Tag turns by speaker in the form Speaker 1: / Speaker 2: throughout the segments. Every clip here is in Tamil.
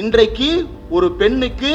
Speaker 1: இன்றைக்கு ஒரு பெண்ணுக்கு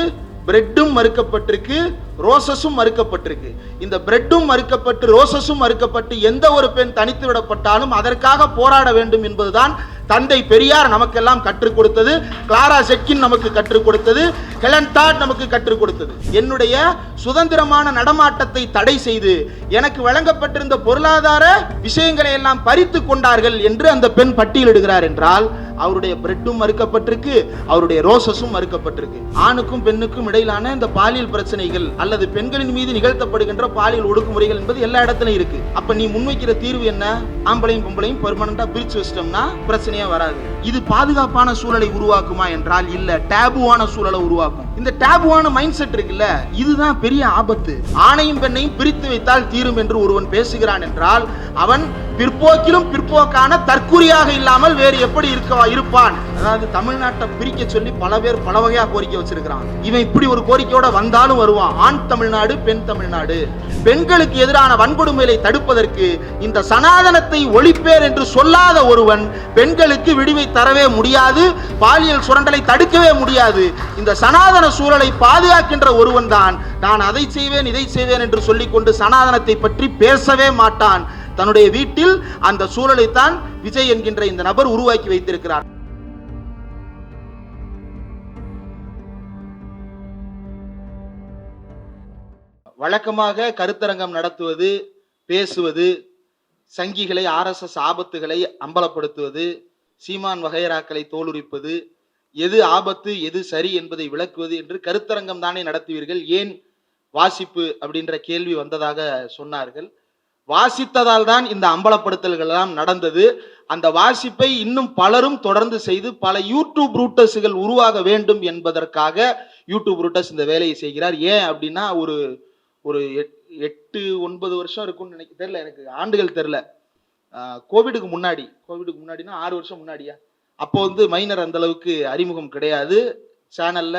Speaker 1: பிரெட்டும் மறுக்கப்பட்டிருக்கு, ரோசஸும் மறுக்கப்பட்டிருக்கு. இந்த பிரெட்டும் மறுக்கப்பட்டு ரோசஸும் மறுக்கப்பட்டு எந்த ஒரு பெண் தனித்து விடப்பட்டாலும் அதற்காக போராட வேண்டும் என்பதுதான் தந்தை பெரியார் நமக்கெல்லாம் கற்றுக் கொடுத்தது, கிளாரா செட்கின் நமக்கு கற்றுக் கொடுத்தது, ஹெலன் டாட் நமக்கு கற்றுக் கொடுத்தது. என்னுடைய சுதந்திரமான நடமாட்டத்தை தடை செய்து எனக்கு வழங்கப்பட்டிருந்த பொருளாதார விஷயங்களை எல்லாம் பறித்து கொண்டார்கள் என்று அந்த பெண் பட்டியலிடுகிறார் என்றால் அவருடைய பிரெட்டும் மறுக்கப்பட்டிருக்கு, அவருடைய ரோசஸும் மறுக்கப்பட்டிருக்கு. ஆணுக்கும் பெண்ணுக்கும் இடையிலான இந்த பாலியல் பிரச்சனைகள் அல்லது பெண்களின் மீது நிகழ்த்தப்படுகின்ற பாலியல் ஒடுக்குமுறைகள் என்பது எல்லா இடத்துலயும் இருக்கு. அப்ப நீ முன்வைக்கிற தீர்வு என்ன? ஆம்பளையும் பொம்பளையும் பெர்மனண்டா பிரிச்சு வச்சிட்டோம்னா பிரச்சனையே வராது. இது பாதுகாப்பான சூழலை உருவாக்குமா என்றால் இல்ல, டேபுவான சூழலை உருவாக்கும். இந்த டேபுவான மைண்ட் செட் இருக்குல்ல, இதுதான் பெரிய ஆபத்து. ஆணையும் பெண்ணையும் பிரித்து வைத்தால் தீரும் என்று ஒருவன் பேசுகிறான் என்றால் அவன் பிற்போக்கிலும் பிற்போக்கான தற்குறியாக இல்லாமல் வேறு எப்படி இருப்பான். அதாவது தமிழ்நாட்டை பிரிக்க சொல்லி பல பேர் பல வகையா கோரிக்கை வச்சிருக்கிறான். இவன் இப்படி ஒரு கோரிக்கையோட வந்தாலும் வருவான். ஆண் தமிழ்நாடு, பெண் தமிழ்நாடு. பெண்களுக்கு எதிரான வன்கொடுமைகளை தடுப்பதற்கு இந்த சனாதனத்தை ஒழிப்பேர் என்று சொல்லாத ஒருவன் பெண்களுக்கு விடிவை தரவே முடியாது, பாலியல் சுரண்டலை தடுக்கவே முடியாது. இந்த சனாதன சூழலை பாதுகாக்கின்ற ஒருவன் தான் நான் அதை செய்வேன் இதை செய்வேன் என்று சொல்லிக்கொண்டு சனாதனத்தை பற்றி பேசவே மாட்டான். தன்னுடைய வீட்டில் அந்த சூழலை தான் விஜய் என்கின்ற இந்த நபர் உருவாக்கி வைத்திருக்கிறார். வழக்கமாக கருத்தரங்கம் நடத்துவது, பேசுவது, சங்கிகளை RSS ஆபத்துகளை அம்பலப்படுத்துவது, சீமான் வகையராக்களை தோலுரிப்பது, எது ஆபத்து எது சரி என்பதை விளக்குவது என்று கருத்தரங்கம் தானே நடத்துவீர்கள், ஏன் வாசிப்பு அப்படின்ற கேள்வி வந்ததாக சொன்னார்கள். வாசித்ததால் தான் இந்த அம்பலப்படுத்தல்கள் எல்லாம் நடந்தது. அந்த வாசிப்பை இன்னும் பலரும் தொடர்ந்து செய்து பல யூடியூப் ரூட்டர்ஸ்கள் உருவாக வேண்டும் என்பதற்காக யூடியூப் ரூட்டர்ஸ் இந்த வேலையை செய்கிறார். ஏன் அப்படின்னா ஒரு 8-9 வருஷம் இருக்கும்னு தெரியல, எனக்கு ஆண்டுகள் தெரியல. கோவிடுக்கு முன்னாடினா 6 வருஷம் முன்னாடியா, அப்போ மைனர் அந்த அளவுக்கு அறிமுகம் கிடையாது சேனல்ல.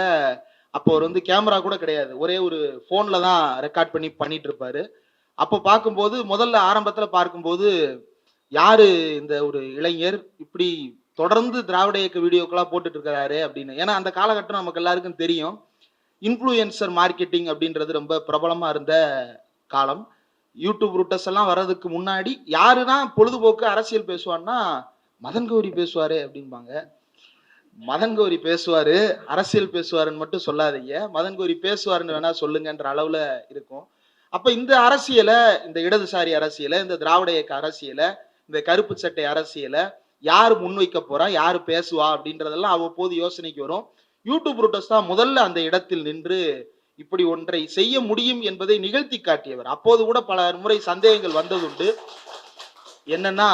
Speaker 1: அப்போ அவர் கேமரா கூட கிடையாது, ஒரே ஒரு போன்ல தான் ரெக்கார்ட் பண்ணிட்டு இருப்பாரு. அப்போ பார்க்கும்போது முதல்ல ஆரம்பத்துல பார்க்கும்போது யாரு இந்த ஒரு இளைஞர் இப்படி தொடர்ந்து திராவிட இயக்க வீடியோக்கெல்லாம் போட்டுட்டு இருக்கிறாரு அப்படின்னு. ஏன்னா அந்த காலகட்டம் நமக்கு எல்லாருக்கும் தெரியும், இன்ஃப்ளூயன்சர் மார்க்கெட்டிங் அப்படின்றது ரொம்ப பிரபலமா இருந்த காலம். யூடியூப் ரூட்டர்ஸ் எல்லாம் வர்றதுக்கு முன்னாடி யாருதான் பொழுதுபோக்கு அரசியல் பேசுவான்னா மதன் கௌரி பேசுவாரு அப்படின்பாங்க. மதன் கௌரி பேசுவாரு, அரசியல் பேசுவாருன்னு மட்டும் சொல்லாதீங்க, மதன் கௌரி பேசுவாருன்னு வேணா சொல்லுங்கன்ற அளவுல இருக்கும். அப்ப இந்த அரசியலை, இந்த இடதுசாரி அரசியலை, இந்த திராவிட இயக்க அரசியலை, இந்த கருப்பு சட்டை அரசியலை யாரு முன்வைக்க போறா, யாரு பேசுவா அப்படின்றதெல்லாம் அவ்வப்போது யோசனைக்கு வரும். யூடியூப் ரூட்டர்ஸ் தான் முதல்ல அந்த இடத்தில் நின்று இப்படி ஒன்றை செய்ய முடியும் என்பதை நிகழ்த்தி காட்டியவர். அப்போது கூட பல முறை சந்தேகங்கள் வந்ததுண்டு. என்னன்னா,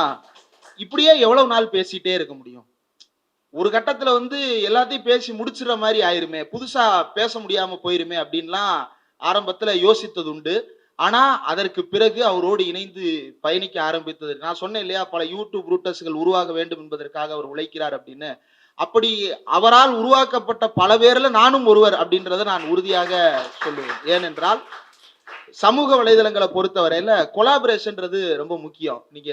Speaker 1: இப்படியே எவ்வளவு நாள் பேசிட்டே இருக்க முடியும்? ஒரு கட்டத்துல எல்லாத்தையும் பேசி முடிச்சிடுற மாதிரி ஆயிருமே, புதுசா பேச முடியாம போயிருமே அப்படின்லாம் ஆரம்பத்துல யோசித்தது உண்டு. ஆனா அதற்கு பிறகு அவரோடு இணைந்து பயணிக்க ஆரம்பித்தது. நான் சொன்னேன் இல்லையா, பல யூடியூப் ரூட்டர்ஸ்கள் உருவாக வேண்டும் என்பதற்காக அவர் உழைக்கிறார் அப்படின்னு. அப்படி அவரால் உருவாக்கப்பட்ட பல பேர்ல நானும் ஒருவர் அப்படின்றத நான் உறுதியாக சொல்லுவேன். ஏனென்றால் சமூக வலைதளங்களை பொறுத்தவரையில கொலாபரேஷன்றது ரொம்ப முக்கியம். நீங்க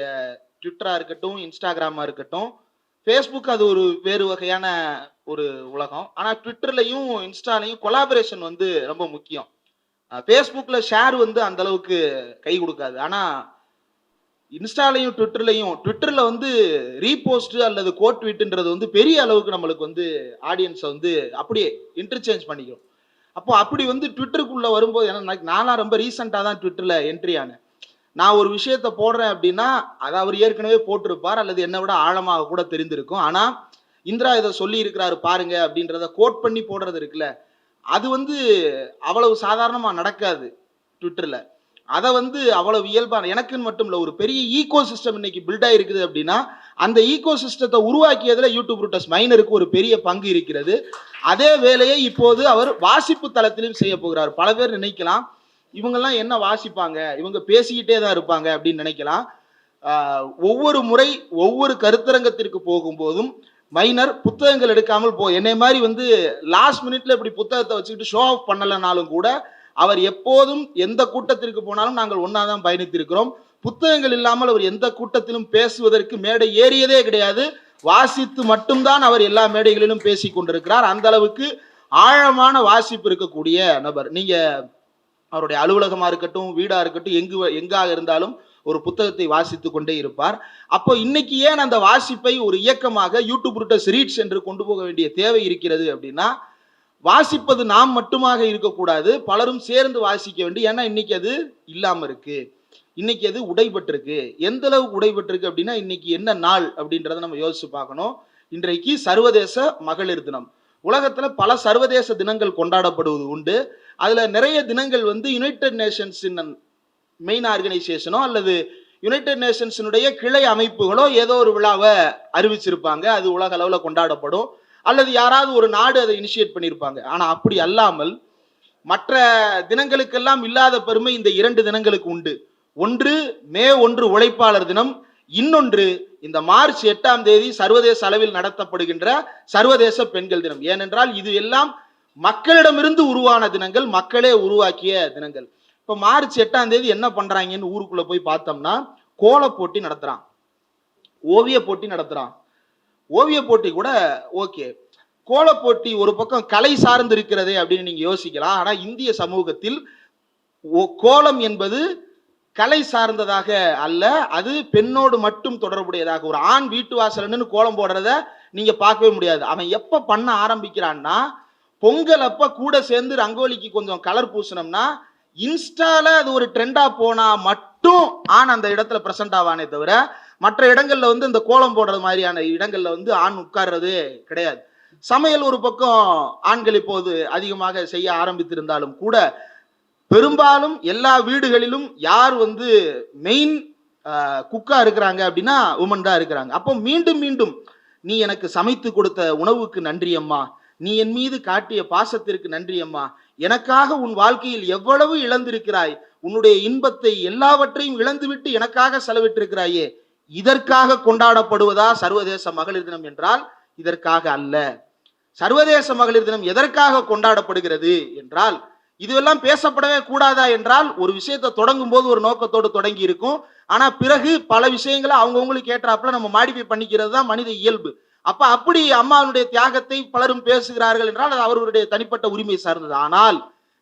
Speaker 1: ட்விட்டரா இருக்கட்டும், இன்ஸ்டாகிராமா இருக்கட்டும், ஃபேஸ்புக் அது ஒரு வேறு வகையான ஒரு உலகம். ஆனா ட்விட்டர்லையும் இன்ஸ்டாலையும் கொலாபரேஷன் ரொம்ப முக்கியம். ஃபேஸ்புக்ல ஷேர் அந்த அளவுக்கு கை கொடுக்காது. ஆனா இன்ஸ்டாலையும் ட்விட்டர்ல ரீபோஸ்ட் அல்லது கோட் ட்வீட்ன்றது பெரிய அளவுக்கு நம்மளுக்கு ஆடியன்ஸை அப்படியே இன்டர்சேஞ்ச் பண்ணிக்கும். அப்போ அப்படி ட்விட்டருக்குள்ள வரும்போது, ஏன்னா நான்லாம் ரொம்ப ரீசெண்டா தான் ட்விட்டர்ல என்ட்ரி ஆனேன். நான் ஒரு விஷயத்த போடுறேன் அப்படின்னா அதை அவர் ஏற்கனவே போட்டிருப்பார் அல்லது என்னை விட ஆழமாக கூட தெரிந்திருக்கும். ஆனா இந்திரா இதை சொல்லி இருக்கிறாரு பாருங்க அப்படின்றத கோட் பண்ணி போடுறது இருக்குல்ல, அது அவ்வளவு சாதாரணமா நடக்காது ட்விட்டர்ல. அதை அவ்வளவு இயல்பான, எனக்குன்னு மட்டும் இல்ல, ஒரு பெரிய ஈகோ சிஸ்டம் இன்னைக்கு பில்ட் ஆயிருக்குது அப்படின்னா அந்த ஈகோ சிஸ்டத்தை உருவாக்கியதுல யூடியூப் ரூட்டர்ஸ் மைனருக்கு ஒரு பெரிய பங்கு இருக்கிறது. அதே வேலையை இப்போது அவர் வாசிப்பு தளத்திலும் செய்ய போகிறார். பல பேர் நினைக்கலாம் இவங்கெல்லாம் என்ன வாசிப்பாங்க, இவங்க பேசிக்கிட்டே தான் இருப்பாங்க அப்படின்னு நினைக்கலாம். ஒவ்வொரு முறை ஒவ்வொரு கருத்தரங்கத்திற்கு போகும்போதும் மைனர் புத்தகங்கள் எடுக்காமல் என்னை மாதிரி லாஸ்ட் மினிட்ல இப்படி புத்தகத்தை வச்சுக்கிட்டு ஷோ ஆஃப் பண்ணலனாலும் கூட அவர் எப்போதும் எந்த கூட்டத்திற்கு போனாலும் நாங்கள் ஒன்னாதான் பயணித்திருக்கிறோம். புத்தகங்கள் இல்லாமல் அவர் எந்த கூட்டத்திலும் பேசுவதற்கு மேடை ஏறியதே கிடையாது. வாசித்து மட்டும்தான் அவர் எல்லா மேடைகளிலும் பேசி கொண்டிருக்கிறார். அந்த அளவுக்கு ஆழமான வாசிப்பு இருக்கக்கூடிய நபர். நீங்க அவருடைய அலுவலகமா இருக்கட்டும், வீடா இருக்கட்டும், எங்காக இருந்தாலும் ஒரு புத்தகத்தை வாசித்து கொண்டே இருப்பார். அப்போ இன்னைக்கு ஏன் அந்த வாசிப்பை ஒரு இயக்கமாக யூடியூப் ரீட்ஸ் என்று கொண்டு போக வேண்டிய தேவை இருக்கிறது அப்படின்னா, வாசிப்பது நாம் மட்டுமாக இருக்கக்கூடாது, பலரும் சேர்ந்து வாசிக்க வேண்டும். ஏன்னா இன்னைக்கு அது இல்லாம இருக்கு, இன்னைக்கு அது உடைபட்டிருக்கு. எந்த அளவுக்கு உடைபட்டிருக்கு அப்படின்னா, இன்னைக்கு என்ன நாள் அப்படின்றத நம்ம யோசிச்சு பார்க்கணும். இன்றைக்கு சர்வதேச மகளிர் தினம். உலகத்துல பல சர்வதேச தினங்கள் கொண்டாடப்படுவது உண்டு. அதுல நிறைய தினங்கள் வந்து யுனைடெட் நேஷன்ஸின் மெயின் ஆர்கனைசேஷனோ அல்லது யுனைடெட் நேஷன்ஸினுடைய கிளை அமைப்புகளோ ஏதோ ஒரு விழாவை அறிவிச்சிருப்பாங்க, அது உலக அளவில் கொண்டாடப்படும். அல்லது யாராவது ஒரு நாடு அதை இனிஷியேட் பண்ணியிருப்பாங்க. ஆனா அப்படி அல்லாமல் மற்ற தினங்களுக்கெல்லாம் இல்லாத பெருமை இந்த 2 தினங்களுக்கு உண்டு. ஒன்று மே 1 உழைப்பாளர் தினம், இன்னொன்று இந்த மார்ச் 8ஆம் தேதி சர்வதேச அளவில் நடத்தப்படுகின்ற சர்வதேச பெண்கள் தினம். ஏனென்றால் இது எல்லாம் மக்களிடமிருந்து உருவான தினங்கள், மக்களே உருவாக்கிய தினங்கள். இப்ப மார்ச் 8ஆம் தேதி என்ன பண்றாங்கன்னு ஊருக்குள்ள போய் பார்த்தோம்னா, கோல போட்டி நடத்துறான், ஓவிய போட்டி நடத்துறான். ஓவிய போட்டி கூட ஓகே, கோல போட்டி ஒரு பக்கம் கலை சார்ந்து இருக்கிறதே அப்படின்னு நீங்க யோசிக்கலாம். ஆனா இந்திய சமூகத்தில் கோலம் என்பது கலை சார்ந்ததாக அல்ல, அது பெண்ணோடு மட்டும் தொடர்புடையதாக. ஒரு ஆண் வீட்டு வாசல்னு கோலம் போடுறத நீங்க பார்க்கவே முடியாது. அவன் எப்ப பண்ண ஆரம்பிக்கிறான்னா, பொங்கல் அப்ப கூட சேர்ந்து ரங்கோலிக்கு கொஞ்சம் கலர் பூசணும்னா, இன்ஸ்டால அது ஒரு ட்ரெண்டா போனா மட்டும் ஆண் அந்த இடத்துல பிரசன்ட் ஆவானே தவிர, மற்ற இடங்கள்ல வந்து இந்த கோலம் போடுறது மாதிரியான இடங்கள்ல வந்து ஆண் உட்கார்றது கிடையாது. சமையல் ஒரு பக்கம் ஆண்கள் இப்போது அதிகமாக செய்ய ஆரம்பித்திருந்தாலும் கூட, பெரும்பாலும் எல்லா வீடுகளிலும் யார் வந்து மெயின் குக்கா இருக்கிறாங்க அப்படின்னா உமன் தான் இருக்கிறாங்க. அப்போ மீண்டும் மீண்டும், நீ எனக்கு சமைத்து கொடுத்த உணவுக்கு நன்றி அம்மா, நீ என் மீது காட்டிய பாசத்திற்கு நன்றி அம்மா, எனக்காக உன் வாழ்க்கையில் எவ்வளவு இழந்திருக்கிறாய், உன்னுடைய இன்பத்தை எல்லாவற்றையும் இழந்துவிட்டு எனக்காக செலவிட்டிருக்கிறாயே, இதற்காக கொண்டாடப்படுவதா சர்வதேச மகளிர் தினம் என்றால் இதற்காக அல்ல. சர்வதேச மகளிர் தினம் எதற்காக கொண்டாடப்படுகிறது என்றால், இதுவெல்லாம் பேசப்படவே கூடாதா என்றால், ஒரு விஷயத்தை தொடங்கும் போது ஒரு நோக்கத்தோடு தொடங்கி இருக்கும். ஆனா பிறகு பல விஷயங்களை அவங்கவுங்களுக்கு ஏற்றாப்புல நம்ம மாடிஃபை பண்ணிக்கிறது தான் மனித இயல்பு. அப்ப அப்படி அம்மாவுடைய தியாகத்தை பலரும் பேசுகிறார்கள் என்றால் அது அவர்களுடைய தனிப்பட்ட உரிமை சார்ந்தது. ஆனால்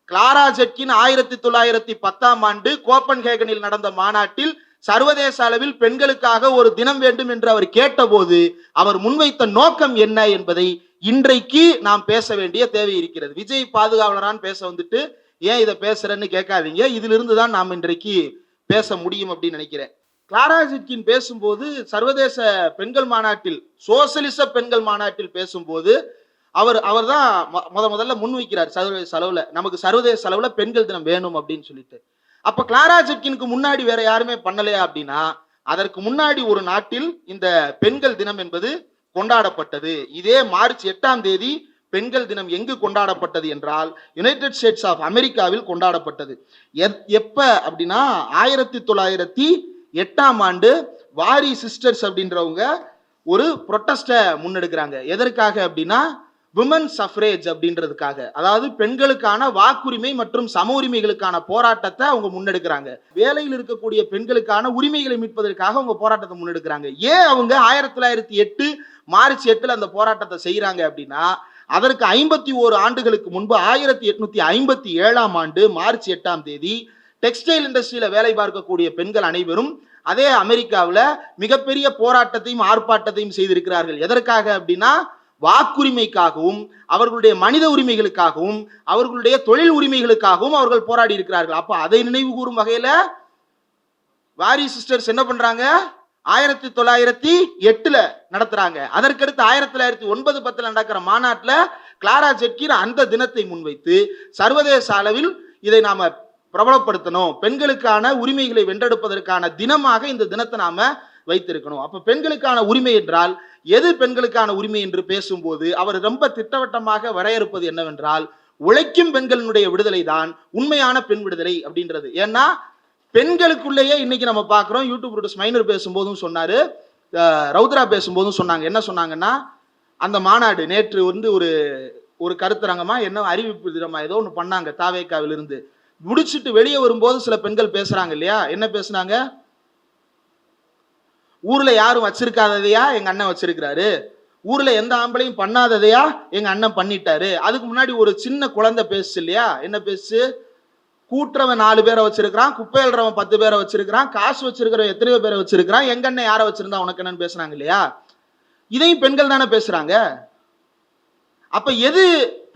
Speaker 1: கிளாரா ஜெட்கின் 1910ஆம் ஆண்டு கோப்பன்ஹேகனில் நடந்த மாநாட்டில் சர்வதேச அளவில் பெண்களுக்காக ஒரு தினம் வேண்டும் என்று அவர் கேட்டபோது அவர் முன்வைத்த நோக்கம் என்ன என்பதை இன்றைக்கு நாம் பேச வேண்டிய தேவை இருக்கிறது. விஜய் பாதுகாவலரான் பேச வந்துட்டு ஏன் இதை பேசுறேன்னு கேட்காதீங்க, இதிலிருந்து தான் நாம் இன்றைக்கு பேச முடியும் அப்படின்னு நினைக்கிறேன். கிளாரா ஜெட்கின் பேசும்போது சர்வதேச பெண்கள் மாநாட்டில், சோசியலிச பெண்கள் மாநாட்டில் பேசும்போது அவர் தான் முதல்ல முன்வைக்கிறார் சர்வதேச அளவுல, நமக்கு சர்வதேச அளவுல பெண்கள் தினம் வேணும் அப்படின்னு சொல்லிட்டு. அப்ப கிளாரா ஜெட்கினுக்கு முன்னாடி வேற யாருமே பண்ணலையா அப்படின்னா, அதற்கு முன்னாடி ஒரு நாட்டில் இந்த பெண்கள் தினம் என்பது கொண்டாடப்பட்டது. இதே மார்ச் 8ஆம் தேதி பெண்கள் தினம் எங்கு கொண்டாடப்பட்டது என்றால் யுனைடெட் ஸ்டேட்ஸ் ஆஃப் அமெரிக்காவில் கொண்டாடப்பட்டது. எப்ப அப்படின்னா 1908ஆம் ஆண்டு வாரி சிஸ்டர்ஸ் அப்படின்றவங்க ஒரு புரொட்டஸ்ட முன்னெடுக்கிறாங்க. எதற்காக அப்படின்னா விமன் சஃப்ரேஜ் அப்படின்றதுக்காக, அதாவது பெண்களுக்கான வாக்குரிமை மற்றும் சம உரிமைகளுக்கான போராட்டத்தை அவங்க முன்னெடுக்கிறாங்க. வேலையில் இருக்கக்கூடிய பெண்களுக்கான உரிமைகளை மீட்பதற்காக அவங்க போராட்டத்தை முன்னெடுக்கிறாங்க. ஏன் அவங்க 1908 மார்ச் 8 அந்த போராட்டத்தை செய்யறாங்க அப்படின்னா, அதற்கு 51 ஆண்டுகளுக்கு முன்பு 1857ஆம் ஆண்டு மார்ச் 8ஆம் தேதி டெக்ஸ்டைல் இண்டஸ்ட்ரியில வேலை பார்க்கக்கூடிய பெண்கள் அனைவரும் அதே அமெரிக்காவில் மிகப்பெரிய போராட்டத்தையும் ஆர்ப்பாட்டத்தையும் செய்திருக்கிறார்கள். எதற்காக அப்படின்னா வாக்குரிமைக்காகவும் அவர்களுடைய மனித உரிமைகளுக்காகவும் அவர்களுடைய தொழில் உரிமைகளுக்காகவும் அவர்கள் போராடி இருக்கிறார்கள். அப்ப அதை நினைவு கூறும் வகையில வாரி சிஸ்டர்ஸ் என்ன பண்றாங்க, 1908 நடத்துறாங்க. அதற்கடுத்து 1909-10 நடக்கிற மாநாட்டில் கிளாரா ஜெட்கின் அந்த தினத்தை முன்வைத்து சர்வதேச அளவில் இதை நாம பிரபலப்படுத்தணும், பெண்களுக்கான உரிமைகளை வென்றெடுப்பதற்கான தினமாக இந்த தினத்தை நாம வைத்திருக்கணும். அப்ப பெண்களுக்கான உரிமை என்றால் எது பெண்களுக்கான உரிமை என்று பேசும்போது அவர் ரொம்ப திட்டவட்டமாக வரையறுப்பது என்னவென்றால், உழைக்கும் பெண்களினுடைய விடுதலை தான் உண்மையான பெண் விடுதலை அப்படின்றது. ஏன்னா பெண்களுக்குள்ளேயே இன்னைக்கு நம்ம பார்க்கிறோம். யூடியூப் மைனர் பேசும்போதும் சொன்னாரு, ரவுத்ரா பேசும்போதும் சொன்னாங்க. என்ன சொன்னாங்கன்னா, அந்த மாநாடு நேற்று வந்து ஒரு கருத்தரங்கமா என்ன அறிவிப்பு தினமா ஏதோ ஒன்று பண்ணாங்க தாவேக்காவில் இருந்து முடிச்சுட்டு வெளியே வரும்போது சில பெண்கள் பேசுறாங்க இல்லையா, என்ன பேசுனாங்க, ஊர்ல யாரும் வச்சிருக்காததையா எங்க அண்ணன் வச்சிருக்கிறாரு, ஊர்ல எந்த ஆம்பளையும் பண்ணாததையா எங்க அண்ணன் பண்ணிட்டாரு. அதுக்கு முன்னாடி ஒரு சின்ன குழந்தை பேசுச்சு இல்லையா, என்ன பேசுச்சு? கூட்டுறவன் 4 பேரை வச்சிருக்கிறான், குப்பை எழுறவன் 10 பேரை வச்சிருக்கிறான், காசு வச்சிருக்கிறவன் எத்தனையோ பேரை வச்சிருக்கிறான், எங்க அண்ணன் யாரை வச்சிருந்தா உனக்கு என்னன்னு பேசுறாங்க இல்லையா. இதையும் பெண்கள் தானே பேசுறாங்க. அப்ப எது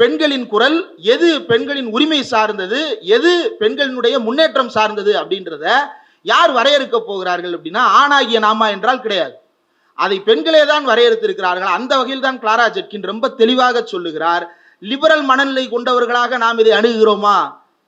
Speaker 1: பெண்களின் குரல், எது பெண்களின் உரிமை சார்ந்தது, எது பெண்களினுடைய முன்னேற்றம் சார்ந்தது அப்படின்றத யார் வரையறுக்க போகிறார்கள் அப்படின்னா ஆணாகிய நாமா என்றால் கிடையாது. அதை பெண்களே தான் வரையறுத்திருக்கிறார்கள். அந்த வகையில் தான் கிளாரா ஜெட்கின் ரொம்ப தெளிவாக சொல்லுகிறார். லிபரல் மனநிலை கொண்டவர்களாக நாம் இதை அணுகுகிறோமா?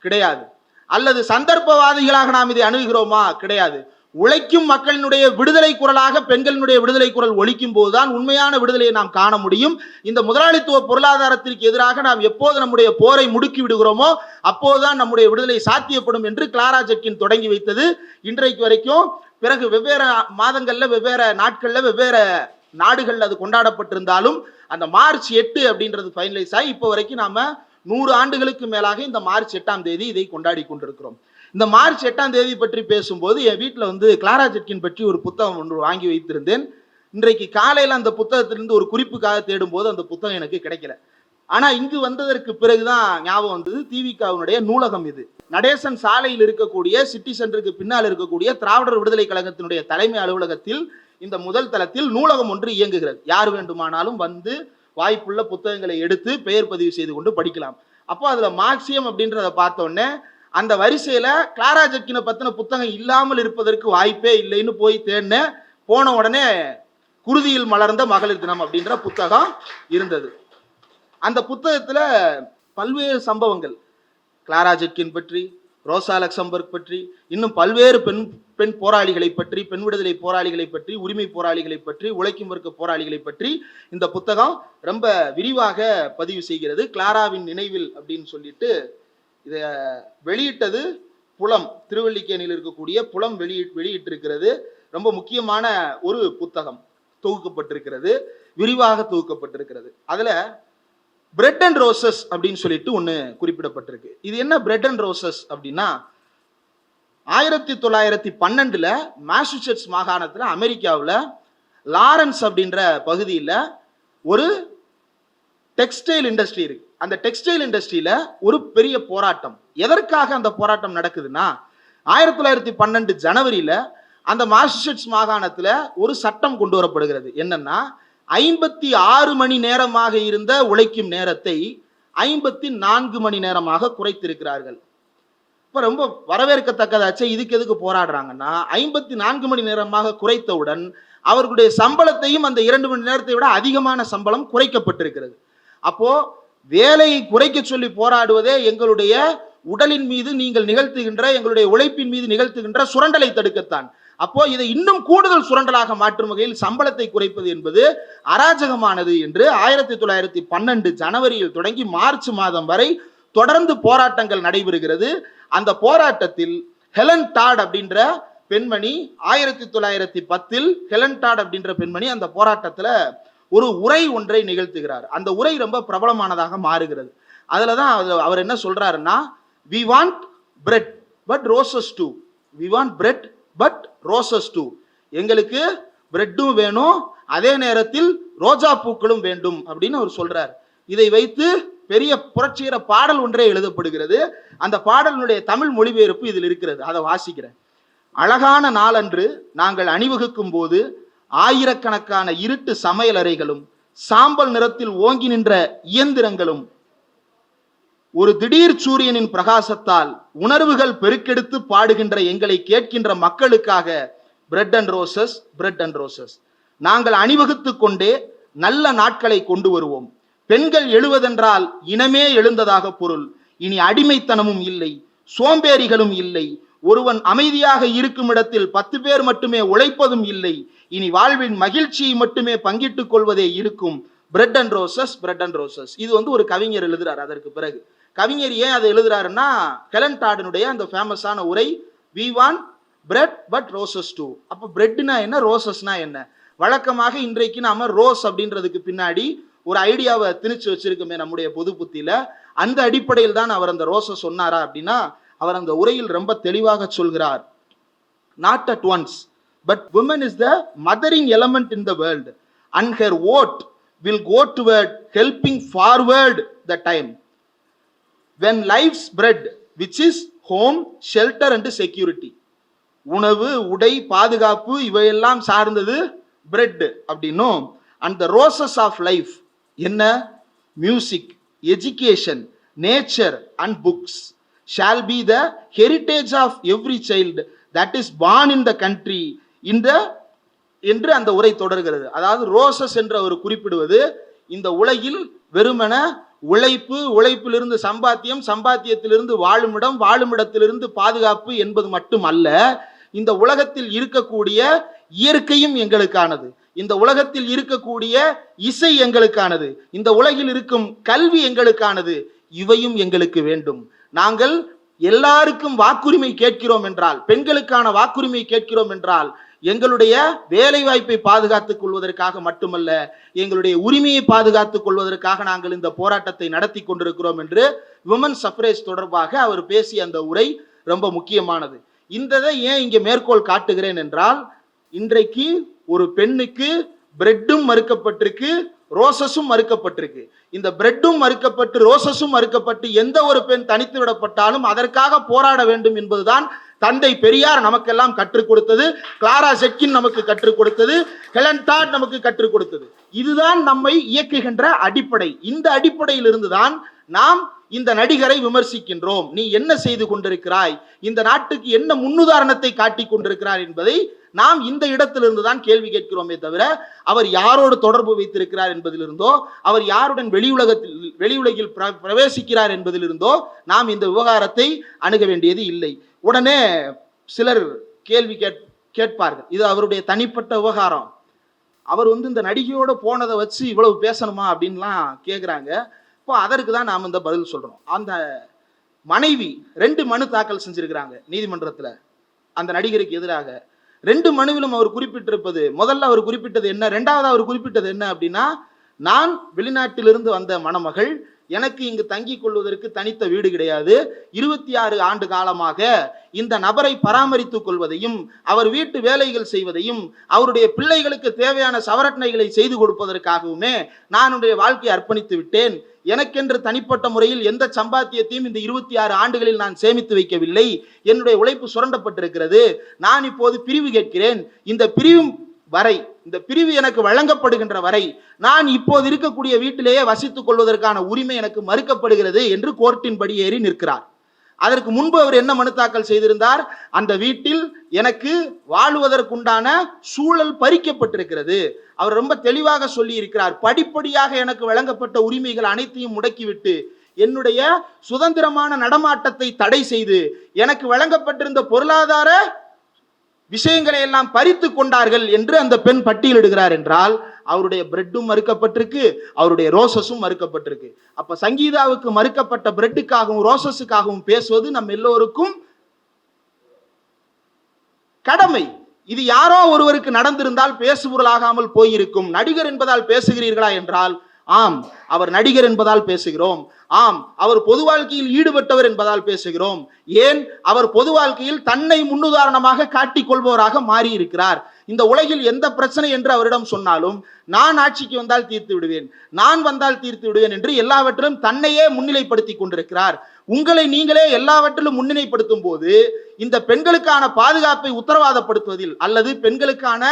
Speaker 1: கிடையாது. அல்லது சந்தர்ப்பவாதிகளாக நாம் இதை அணுகுகிறோமா? கிடையாது. உழைக்கும் மக்களினுடைய விடுதலை குரலாக பெண்களினுடைய விடுதலை குரல் ஒலிக்கும் போதுதான் உண்மையான விடுதலையை நாம் காண முடியும். இந்த முதலாளித்துவ பொருளாதாரத்திற்கு எதிராக நாம் எப்போது நம்முடைய போரை முடுக்கி விடுகிறோமோ அப்போதுதான் நம்முடைய விடுதலை சாத்தியப்படும் என்று கிளாரா ஜெட்கின் தொடங்கி வைத்தது இன்றைக்கு வரைக்கும். பிறகு வெவ்வேறு மாதங்கள்ல, வெவ்வேறு நாட்கள்ல, வெவ்வேறு நாடுகள்ல அது கொண்டாடப்பட்டிருந்தாலும் அந்த மார்ச் 8 அப்படின்றது ஃபைனலைஸ் ஆகி இப்போ வரைக்கும் நாம 100 ஆண்டுகளுக்கு மேலாக இந்த மார்ச் 8ஆம் தேதி இதை கொண்டாடி கொண்டிருக்கிறோம். இந்த மார்ச் 8ஆம் தேதி பற்றி பேசும்போது என் வீட்டில் கிளாரா ஜெட்கின் பற்றி ஒரு புத்தகம் ஒன்று வாங்கி வைத்திருந்தேன். இன்றைக்கு காலையில் அந்த புத்தகத்திலிருந்து ஒரு குறிப்புக்காக தேடும்போது அந்த புத்தகம் எனக்கு கிடைக்கல. ஆனா இங்கு வந்ததற்கு பிறகுதான் ஞாபகம் வந்தது. திவிகவுடைய நூலகம் இது. நடேசன் சாலையில் இருக்கக்கூடிய சிட்டி சென்டருக்கு பின்னால் இருக்கக்கூடிய திராவிடர் விடுதலை கழகத்தினுடைய தலைமை அலுவலகத்தில் இந்த முதல் தளத்தில் நூலகம் ஒன்று இயங்குகிறது. யார் வேண்டுமானாலும் வந்து வாய்ப்புள்ள புத்தகங்களை எடுத்து பெயர் பதிவு செய்து கொண்டு படிக்கலாம். அப்போ அதுல மார்க்சியம் அப்படின்றத பார்த்தோன்னே அந்த வரிசையில கிளாரா ஜெட்கினை பத்தின புத்தகம் இல்லாமல் இருப்பதற்கு வாய்ப்பே இல்லைன்னு போய் தேடினேன். போன உடனே குருதியில் மலர்ந்த மகளிர் தினம் அப்படின்ற புத்தகம் இருந்தது. அந்த புத்தகத்துல பல்வேறு சம்பவங்கள் கிளாரா ஜெட்கின் பற்றி, ரோசா லக்சம்பர்க் பற்றி, இன்னும் பல்வேறு பெண் போராளிகளை பற்றி, பெண் விடுதலை போராளிகளை பற்றி, உரிமை போராளிகளை பற்றி, உழைக்கும் வர்க்க போராளிகளை பற்றி இந்த புத்தகம் ரொம்ப விரிவாக பதிவு செய்கிறது. கிளாராவின் நினைவில் அப்படின்னு சொல்லிட்டு இதை வெளியிட்டது புலம், திருவல்லிக்கேணியில் இருக்கக்கூடிய புலம் வெளியிட்டிருக்கிறது. ரொம்ப முக்கியமான ஒரு புத்தகம் தொகுக்கப்பட்டிருக்கிறது, விரிவாக தொகுக்கப்பட்டிருக்கிறது. அதுல பிரெட் அண்ட் ரோசஸ் அப்படின்னு சொல்லிட்டு ஒண்ணு குறிப்பிடப்பட்டிருக்கு. இது என்ன பிரெட் அண்ட் ரோசஸ் அப்படின்னா 1912 மாசசூசெட்ஸ் மாகாணத்துல அமெரிக்காவில் லாரன்ஸ் அப்படின்ற பகுதியில் ஒரு டெக்ஸ்டைல் இண்டஸ்ட்ரி இருக்கு. அந்த டெக்ஸ்டைல் இண்டஸ்ட்ரியில ஒரு பெரிய போராட்டம். எதற்காக அந்த போராட்டம் நடக்குதுன்னா 1912 ஜனவரியில அந்த மாசசூசெட்ஸ் மாகாணத்துல ஒரு சட்டம் கொண்டு வரப்படுகிறது. என்னன்னா 56 மணி நேரமாக இருந்த உழைக்கும் நேரத்தை 54 மணி நேரமாக குறைத்திருக்கிறார்கள். இப்ப ரொம்ப வரவேற்கத்தக்கதாச்சு. இதுக்கு எதுக்கு போராடுறாங்கன்னா 54 மணி நேரமாக குறைத்தவுடன் அவர்களுடைய சம்பளத்தையும் அந்த 2 மணி நேரத்தை விட அதிகமான சம்பளம் குறைக்கப்பட்டிருக்கிறது. அப்போ வேலையை குறைக்க சொல்லி போராடுவதே எங்களுடைய உடலின் மீது நீங்கள் நிகழ்த்துகின்ற, எங்களுடைய உழைப்பின் மீது நிகழ்த்துகின்ற சுரண்டலை தடுக்கத்தான். அப்போ இதை இன்னும் கூடுதல் சுரண்டலாக மாற்றும் வகையில் சம்பளத்தை குறைப்பது என்பது அராஜகமானது என்று 1912 ஜனவரியில் தொடங்கி மார்ச் மாதம் வரை தொடர்ந்து போராட்டங்கள் நடைபெறுகிறது. அந்த போராட்டத்தில் ஹெலன் டாட் அப்படின்ற பெண்மணி 1910 ஹெலன் டாட் அப்படின்ற பெண்மணி அந்த போராட்டத்துல ஒரு உரை ஒன்றை நிகழ்த்துகிறார். அந்த உரை ரொம்ப பிரபலமானதாக மாறுகிறது. அதுலதான் அவர் என்ன சொல்றாருன்னா, we want bread but roses too, we want bread but roses too, எங்களுக்கு பிரெட்டும் வேணும், அதே நேரத்தில் ரோஜா பூக்களும் வேண்டும் அப்படின்னு அவர் சொல்றார். இதை வைத்து பெரிய புரட்சிகர பாடல் ஒன்றே எழுதப்படுகிறது. அந்த பாடலினுடைய தமிழ் மொழிபெயர்ப்பு இதில் இருக்கிறது. அதை வாசிக்கிறேன். அழகான நாளன்று நாங்கள் அணிவகுக்கும் போது ஆயிரக்கணக்கான இருட்டு சமையல் அறைகளும் சாம்பல் நிறத்தில் ஓங்கி நின்ற இயந்திரங்களும் ஒரு திடீர் சூரியனின் பிரகாசத்தால் உணர்வுகள் பெருக்கெடுத்து பாடுகின்ற எங்களை கேட்கின்ற மக்களுக்காக bread and roses, bread and roses. நாங்கள் அணிவகுத்து கொண்டே நல்ல நாட்களை கொண்டு வருவோம். பெண்கள் எழுவதென்றால் இனமே எழுந்ததாக பொருள். இனி அடிமைத்தனமும் இல்லை, சோம்பேறிகளும் இல்லை. ஒருவன் அமைதியாக இருக்கும் இடத்தில் 10 பேர் மட்டுமே உழைப்பதும் இல்லை. இனி வாழ்வின் மகிழ்ச்சியை மட்டுமே பங்கிட்டுக் கொள்வதே இருக்கும். Bread and roses, bread and roses. இது ஒரு கவிஞர் எழுதுறார். அதற்கு பிறகு கவிஞர் ஏன் அதை எழுதுறாருன்னா, ஹெலன் டாடினுடைய அந்த ஃபேமஸான உரை we want bread but roses too. அப்ப பிரெட்னா என்ன, ரோசஸ்னா என்ன? வழக்கமாக இன்றைக்கு நாம ரோஸ் அப்படின்றதுக்கு பின்னாடி ஒரு ஐடியாவை திணிச்சு வச்சிருக்கோமே நம்முடைய பொது புத்தியில. அந்த அடிப்படையில் தான் அவர் அந்த ரோசஸ் சொன்னாரா அப்படின்னா, அவர் அந்த உரையில் ரொம்ப தெளிவாக சொல்கிறார். Not at once, but woman is the mothering element in the world, and her vote will go toward helping forward the time when life's bread, which is home, shelter and security. உணவு, உடை, பாதுகாப்பு இவையெல்லாம் சார்ந்தது பிரெட் அப்படின்னும், and the roses of life என்ன, music, education, nature and books shall be the heritage of every child that is born in the country இந்த என்று அந்த உரை தொடர்கிறது. அதாவது ரோசஸ் என்ற ஒரு குறிப்பிடுவது இந்த உலகில் வெறுமன உழைப்பு, உழைப்பிலிருந்து சம்பாத்தியம், சம்பாத்தியத்திலிருந்து வாழுமிடம், வாழுமிடத்திலிருந்து பாதுகாப்பு என்பது மட்டும் அல்ல. இந்த உலகத்தில் இருக்கக்கூடிய இயற்கையும் எங்களுக்கானது, இந்த உலகத்தில் இருக்கக்கூடிய இசை எங்களுக்கானது, இந்த உலகில் இருக்கும் கல்வி எங்களுக்கானது, இவையும் எங்களுக்கு வேண்டும். நாங்கள் எல்லாருக்கும் வாக்குரிமை கேட்கிறோம் என்றால், பெண்களுக்கான வாக்குரிமை கேட்கிறோம் என்றால், எங்களுடைய வேலை வாய்ப்பை பாதுகாத்துக் கொள்வதற்காக மட்டுமல்ல, எங்களுடைய உரிமையை பாதுகாத்துக் கொள்வதற்காக நாங்கள் இந்த போராட்டத்தை நடத்தி கொண்டிருக்கிறோம் என்று விமன் சஃப்ரேஜ் தொடர்பாக அவர் பேசிய அந்த உரை ரொம்ப முக்கியமானது. இந்த ஏன் இங்கே மேற்கோள் காட்டுகிறேன் என்றால், இன்றைக்கு ஒரு பெண்ணுக்கு பிரெட்டும் மறுக்கப்பட்டிருக்கு, ரோசஸும் மறுக்கப்பட்டிருக்கு. இந்த பிரெட்டும் மறுக்கப்பட்டு ரோசஸும் மறுக்கப்பட்டு எந்த ஒரு பெண் தனித்து விடப்பட்டாலும் அதற்காக போராட வேண்டும் என்பதுதான் தந்தை பெரியார் நமக்கெல்லாம் கற்றுக் கொடுத்தது, கிளாரா செட்கின் நமக்கு கற்றுக் கொடுத்தது, ஹெலன் டாட் நமக்கு கற்றுக் கொடுத்தது. இதுதான் நம்மை இயக்குகின்ற அடிப்படை. இந்த அடிப்படையில் இருந்துதான் நாம் இந்த நடிகரை விமர்சிக்கின்றோம். நீ என்ன செய்து கொண்டிருக்கிறாய், இந்த நாட்டுக்கு என்ன முன்னுதாரணத்தை காட்டிக் கொண்டிருக்கிறார் என்பதை நாம் இந்த இடத்திலிருந்து தான் கேள்வி கேட்கிறோமே தவிர, அவர் யாரோடு தொடர்பு வைத்திருக்கிறார் என்பதிலிருந்தோ, அவர் யாருடன் வெளியுலகில் பிரவேசிக்கிறார் என்பதிலிருந்தோ நாம் இந்த விவகாரத்தை அணுக வேண்டியது இல்லை. உடனே சிலர் கேள்வி கேட்பார்கள், இது அவருடைய தனிப்பட்ட விவகாரம், அவர் இந்த நடிகையோட போனதை வச்சு இவ்வளவு பேசணுமா அப்படின்லாம் கேட்குறாங்க. இப்போ அதற்கு தான் நாம் இந்த பதில் சொல்றோம். அந்த மனைவி 2 மனு தாக்கல் செஞ்சிருக்கிறாங்க நீதிமன்றத்தில் அந்த நடிகருக்கு எதிராக. 2 மனுவிலும் அவர் குறிப்பிட்டிருப்பது, முதல்ல அவர் குறிப்பிட்டது என்ன, ரெண்டாவது அவர் குறிப்பிட்டது என்ன அப்படின்னா, நான் வெளிநாட்டிலிருந்து வந்த மணமகள், எனக்கு இங்கு தங்கிக் கொள்வதற்கு தனித்த வீடு கிடையாது, 26 ஆண்டு காலமாக இந்த நபரை பராமரித்துக் கொள்வதையும், அவர் வீட்டு வேலைகள் செய்வதையும், அவருடைய பிள்ளைகளுக்கு தேவையான சவரட்னைகளை செய்து கொடுப்பதற்காகவுமே நான் என்னுடைய வாழ்க்கையை அர்ப்பணித்து விட்டேன். எனக்கென்று தனிப்பட்ட முறையில் எந்த சம்பாத்தியத்தையும் இந்த 26 ஆண்டுகளில் நான் சேமித்து வைக்கவில்லை. என்னுடைய உழைப்பு சுரண்டப்பட்டிருக்கிறது. நான் இப்போது பிரிவு கேட்கிறேன். இந்த பிரிவு வரை, இந்த பிரிவு எனக்கு வழங்கப்படுகின்ற வரை நான் இப்போது இருக்கக்கூடிய வீட்டிலேயே வசித்துக் கொள்வதற்கான உரிமை எனக்கு மறுக்கப்படுகிறது என்று கோர்ட்டின் படி ஏறி நிற்கிறார். அதற்கு முன்பு அவர் என்ன மனு தாக்கல் செய்திருந்தார், அந்த வீட்டில் எனக்கு வாழுவதற்குண்டான சூழல் பறிக்கப்பட்டிருக்கிறது. அவர் ரொம்ப தெளிவாக சொல்லி இருக்கிறார், படிப்படியாக எனக்கு வழங்கப்பட்ட உரிமைகள் அனைத்தையும் முடக்கிவிட்டு என்னுடைய சுதந்திரமான நடமாட்டத்தை தடை செய்து எனக்கு வழங்கப்பட்டிருந்த பொருளாதார விஷயங்களை எல்லாம் பறித்து கொண்டார்கள் என்று அந்த பெண் பட்டியலிடுகிறார் என்றால், அவருடைய பிரெட்டும் மறுக்கப்பட்டிருக்கு, அவருடைய ரோசஸும் மறுக்கப்பட்டிருக்கு. அப்ப சங்கீதாவுக்கு மறுக்கப்பட்ட பிரெட்டுக்காகவும் ரோசஸுக்காகவும் பேசுவது நம் எல்லோருக்கும் கடமை. இது யாரோ ஒருவருக்கு நடந்திருந்தால் பேசுபொருளாகாமல் போயிருக்கும். நடிகர் என்பதால் பேசுகிறீர்களா என்றால், ஆம் அவர் நடிகர் என்பதால் பேசுகிறோம். ஆம் அவர் பொது வாழ்க்கையில் ஈடுபட்டவர் என்பதால் பேசுகிறோம். ஏன், அவர் பொது வாழ்க்கையில் தன்னை முன்னுதாரணமாக காட்டிக் கொள்பவராக மாறி இருக்கிறார். இந்த உலகில் எந்த பிரச்சனை என்று அவரிடம் சொன்னாலும், நான் ஆட்சிக்கு வந்தால் தீர்த்து விடுவேன், நான் வந்தால் தீர்த்து விடுவேன் என்று எல்லாவற்றிலும் தன்னையே முன்னிலைப்படுத்தி கொண்டிருக்கிறார். உங்களை நீங்களே எல்லாவற்றிலும் முன்னிலைப்படுத்தும் போது இந்த பெண்களுக்கான பாதுகாப்பை உத்தரவாதப்படுத்துவதில் அல்லது பெண்களுக்கான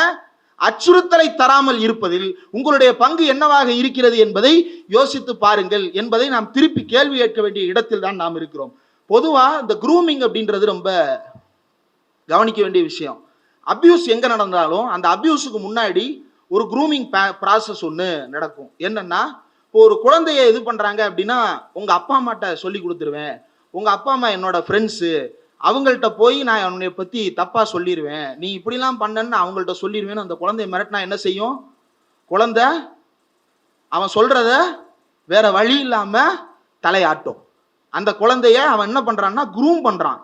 Speaker 1: அச்சுறுத்தலை தராமல் இருப்பதில் உங்களுடைய பங்கு என்னவாக இருக்கிறது என்பதை யோசித்து பாருங்கள் என்பதை நாம் திருப்பி கேள்வி கேட்க வேண்டிய இடத்தில் தான் நாம் இருக்கிறோம். பொதுவா இந்த குரூமிங் அப்படின்றது ரொம்ப கவனிக்க வேண்டிய விஷயம். அபியூஸ் எங்க நடந்தாலும் அந்த அபியூஸுக்கு முன்னாடி ஒரு குரூமிங் ப்ராசஸ் ஒன்று நடக்கும். என்னன்னா, இப்போ ஒரு குழந்தைய இது பண்றாங்க அப்படின்னா, உங்க அப்பா அம்மாட்ட சொல்லி கொடுத்துருவேன், உங்க அப்பா அம்மா என்னோட ஃப்ரெண்ட்ஸு, அவங்கள்ட்ட போய் நான் உன்னை பத்தி தப்பா சொல்லிடுவேன், நீ இப்படிலாம் பண்ணன்னு அவங்கள்ட்ட சொல்லிடுவேன்னு அந்த குழந்தைய மிரட்டினா என்ன செய்யும்? குழந்தை அவன் சொல்றத வேற வழி இல்லாம தலையாட்டும். அந்த குழந்தைய அவன் என்ன பண்றான்னா குரூம் பண்றான்.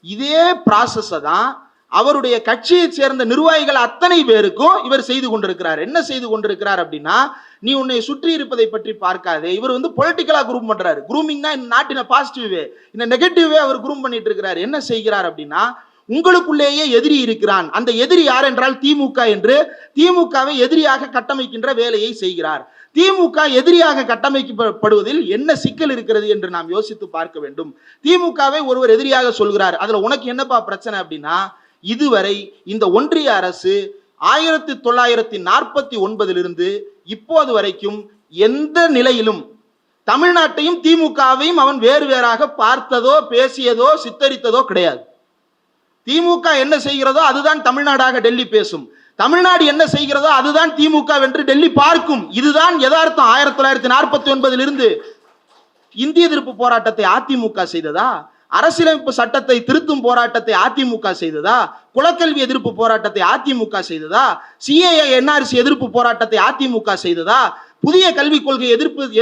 Speaker 1: இதே ப்ராசஸை தான் அவருடைய கட்சியை சேர்ந்த நிர்வாகிகள் அத்தனை பேருக்கும் இவர் செய்து கொண்டிருக்கிறார். என்ன செய்து கொண்டிருக்கிறார் அப்படின்னா, நீ உன்னை சுற்றி இருப்பதை பற்றி பார்க்காதே. இவர் பொலிட்டிக்கலா குரூம் பண்றாரு. குரூமிங்னா நாட்டின பாசிட்டிவ் வே, இந்த நெகட்டிவ் வே அவர் குரூம் பண்ணிட்டு இருக்கிறார். என்ன செய்கிறார் அப்படின்னா, உங்களுக்குள்ளேயே எதிரி இருக்கிறான். அந்த எதிரி யார் என்றால் திமுக என்று திமுகவை எதிரியாக கட்டமைக்கின்ற வேலையை செய்கிறார். திமுக எதிரியாக கட்டமைக்கப்படுவதில் என்ன சிக்கல் இருக்கிறது என்று நாம் யோசித்து பார்க்க வேண்டும். திமுகவை ஒருவர் எதிரியாக சொல்கிறார், அதுல உனக்கு என்னப்பா பிரச்சனை அப்படின்னா, இதுவரை இந்த ஒன்றிய அரசு 1949 இப்போது வரைக்கும் எந்த நிலையிலும் தமிழ்நாட்டையும் திமுகவையும் அவன் வேறு வேறாக பார்த்ததோ பேசியதோ சித்தரித்ததோ கிடையாது. திமுக என்ன செய்கிறதோ அதுதான் தமிழ்நாடாக டெல்லி பேசும், தமிழ்நாடு என்ன செய்கிறதோ அதுதான் திமுக என்று டெல்லி பார்க்கும். இதுதான் யதார்த்தம். 1949 இந்திய எதிர்ப்பு போராட்டத்தை அதிமுக செய்ததா? அரசியலமைப்பு சட்டத்தை திருத்தும் போராட்டத்தை அதிமுக செய்ததா? குலக்கல்வி எதிர்ப்பு போராட்டத்தை அதிமுக செய்ததா? சிஏஏ என்ஆர்சி எதிர்ப்பு போராட்டத்தை அதிமுக செய்ததா? புதிய கல்விக் கொள்கை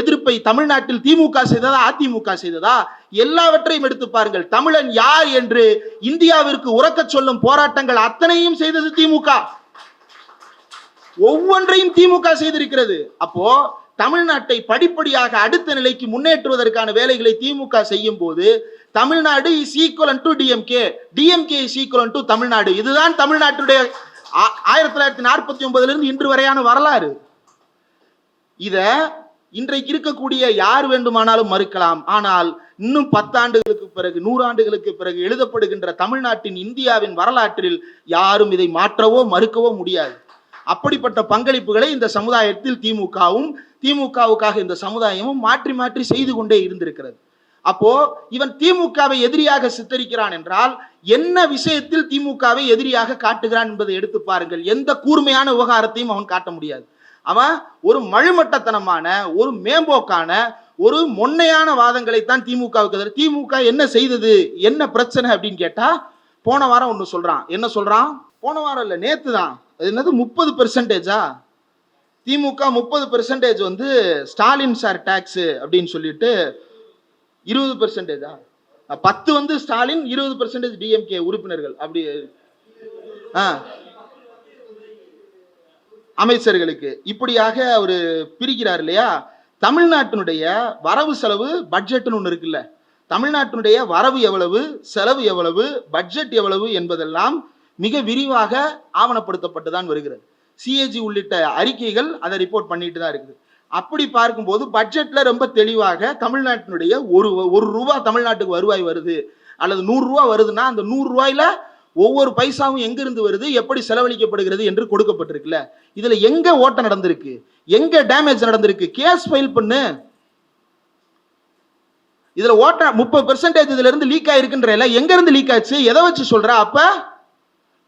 Speaker 1: எதிர்ப்பை தமிழ்நாட்டில் திமுக செய்ததா அதிமுக செய்ததா? எல்லாவற்றையும் எடுத்து பாருங்கள். தமிழன் யார் என்று இந்தியாவிற்கு உறக்க சொல்லும் போராட்டங்கள் அத்தனையும் செய்தது திமுக. ஒவ்வொன்றையும் திமுக செய்திருக்கிறது. அப்போ தமிழ்நாட்டை படிப்படியாக அடுத்த நிலைக்கு முன்னேற்றுவதற்கான வேலைகளை திமுக செய்யும் போது Tamil Nadu is equal to DMK, DMK is equal to Tamil Nadu. இதுதான் தமிழ்நாட்டுடைய 1949 இன்று வரையான வரலாறு. இத இன்றைக்கு இருக்கக்கூடிய யார் வேண்டுமானாலும் மறுக்கலாம். ஆனால் இன்னும் 10 ஆண்டுகளுக்கு பிறகு 100 ஆண்டுகளுக்கு பிறகு எழுதப்படுகின்ற தமிழ்நாட்டின் இந்தியாவின் வரலாற்றில் யாரும் இதை மாற்றவோ மறுக்கவோ முடியாது. அப்படிப்பட்ட பங்களிப்புகளை இந்த சமுதாயத்தில் திமுகவுக்காக இந்த சமுதாயமும் மாற்றி மாற்றி செய்து கொண்டே இருந்திருக்கிறது. அப்போ இவன் திமுகவை எதிரியாக சித்தரிக்கிறான் என்றால் என்ன விஷயத்தில் திமுகவை எதிரியாக காட்டுகிறான் என்பதை எடுத்து பாருங்கள். எந்த கூர்மையான விவகாரத்தையும் அவன் காட்ட முடியாது. அவன் ஒரு மழுமட்டத்தனமான, ஒரு மேம்போக்கான, ஒரு மொன்னையான வாதங்களைத்தான் திமுகவுக்கு. திமுக என்ன செய்தது, என்ன பிரச்சனை அப்படின்னு கேட்டா, போன வாரம் ஒண்ணு சொல்றான். என்ன சொல்றான்? போன வாரம் இல்ல, நேத்து தான். என்னது 30%? திமுக 30% வந்து ஸ்டாலின் சார் டாக்ஸ் அப்படின்னு சொல்லிட்டு 20%? 10 வந்து ஸ்டாலின், 20% டிஎம்கே உறுப்பினர்கள், அப்படி அமைச்சர்களுக்கு இப்படியாக அவரு பிரிக்கிறார் இல்லையா? தமிழ்நாட்டினுடைய வரவு செலவு பட்ஜெட்னு ஒண்ணு இருக்குல்ல, தமிழ்நாட்டினுடைய வரவு எவ்வளவு, செலவு எவ்வளவு, பட்ஜெட் எவ்வளவு என்பதெல்லாம் மிக விரிவாக ஆவணப்படுத்தப்பட்டுதான் வருகிறது. சிஏஜி உள்ளிட்ட அறிக்கைகள் அதை ரிப்போர்ட் பண்ணிட்டு தான் இருக்குது. அப்படி பார்க்கும்போது பட்ஜெட்ல ரொம்ப தெளிவாக தமிழ்நாட்டினுடைய ஒரு ரூபா தமிழ்நாட்டுக்கு வருவாய் வருது அல்லது 100 ரூபா வருதுன்னா அந்த 100 ரூபாயில ஒவ்வொரு பைசாவும் எங்கிருந்து வருது, எப்படி செலவழிக்கப்படுகிறது என்று கொடுக்கப்பட்டிருக்குல்ல. இதுல எங்க ஓட்டம் நடந்திருக்கு, எங்க டேமேஜ் நடந்திருக்கு, கேஸ் ஃபைல் பண்ணு. இதுல ஓட்ட 30% இதுல இருந்து லீக் ஆயிருக்குன்ற, எங்க இருந்து லீக் ஆச்சு, எதை வச்சு சொல்ற? அப்ப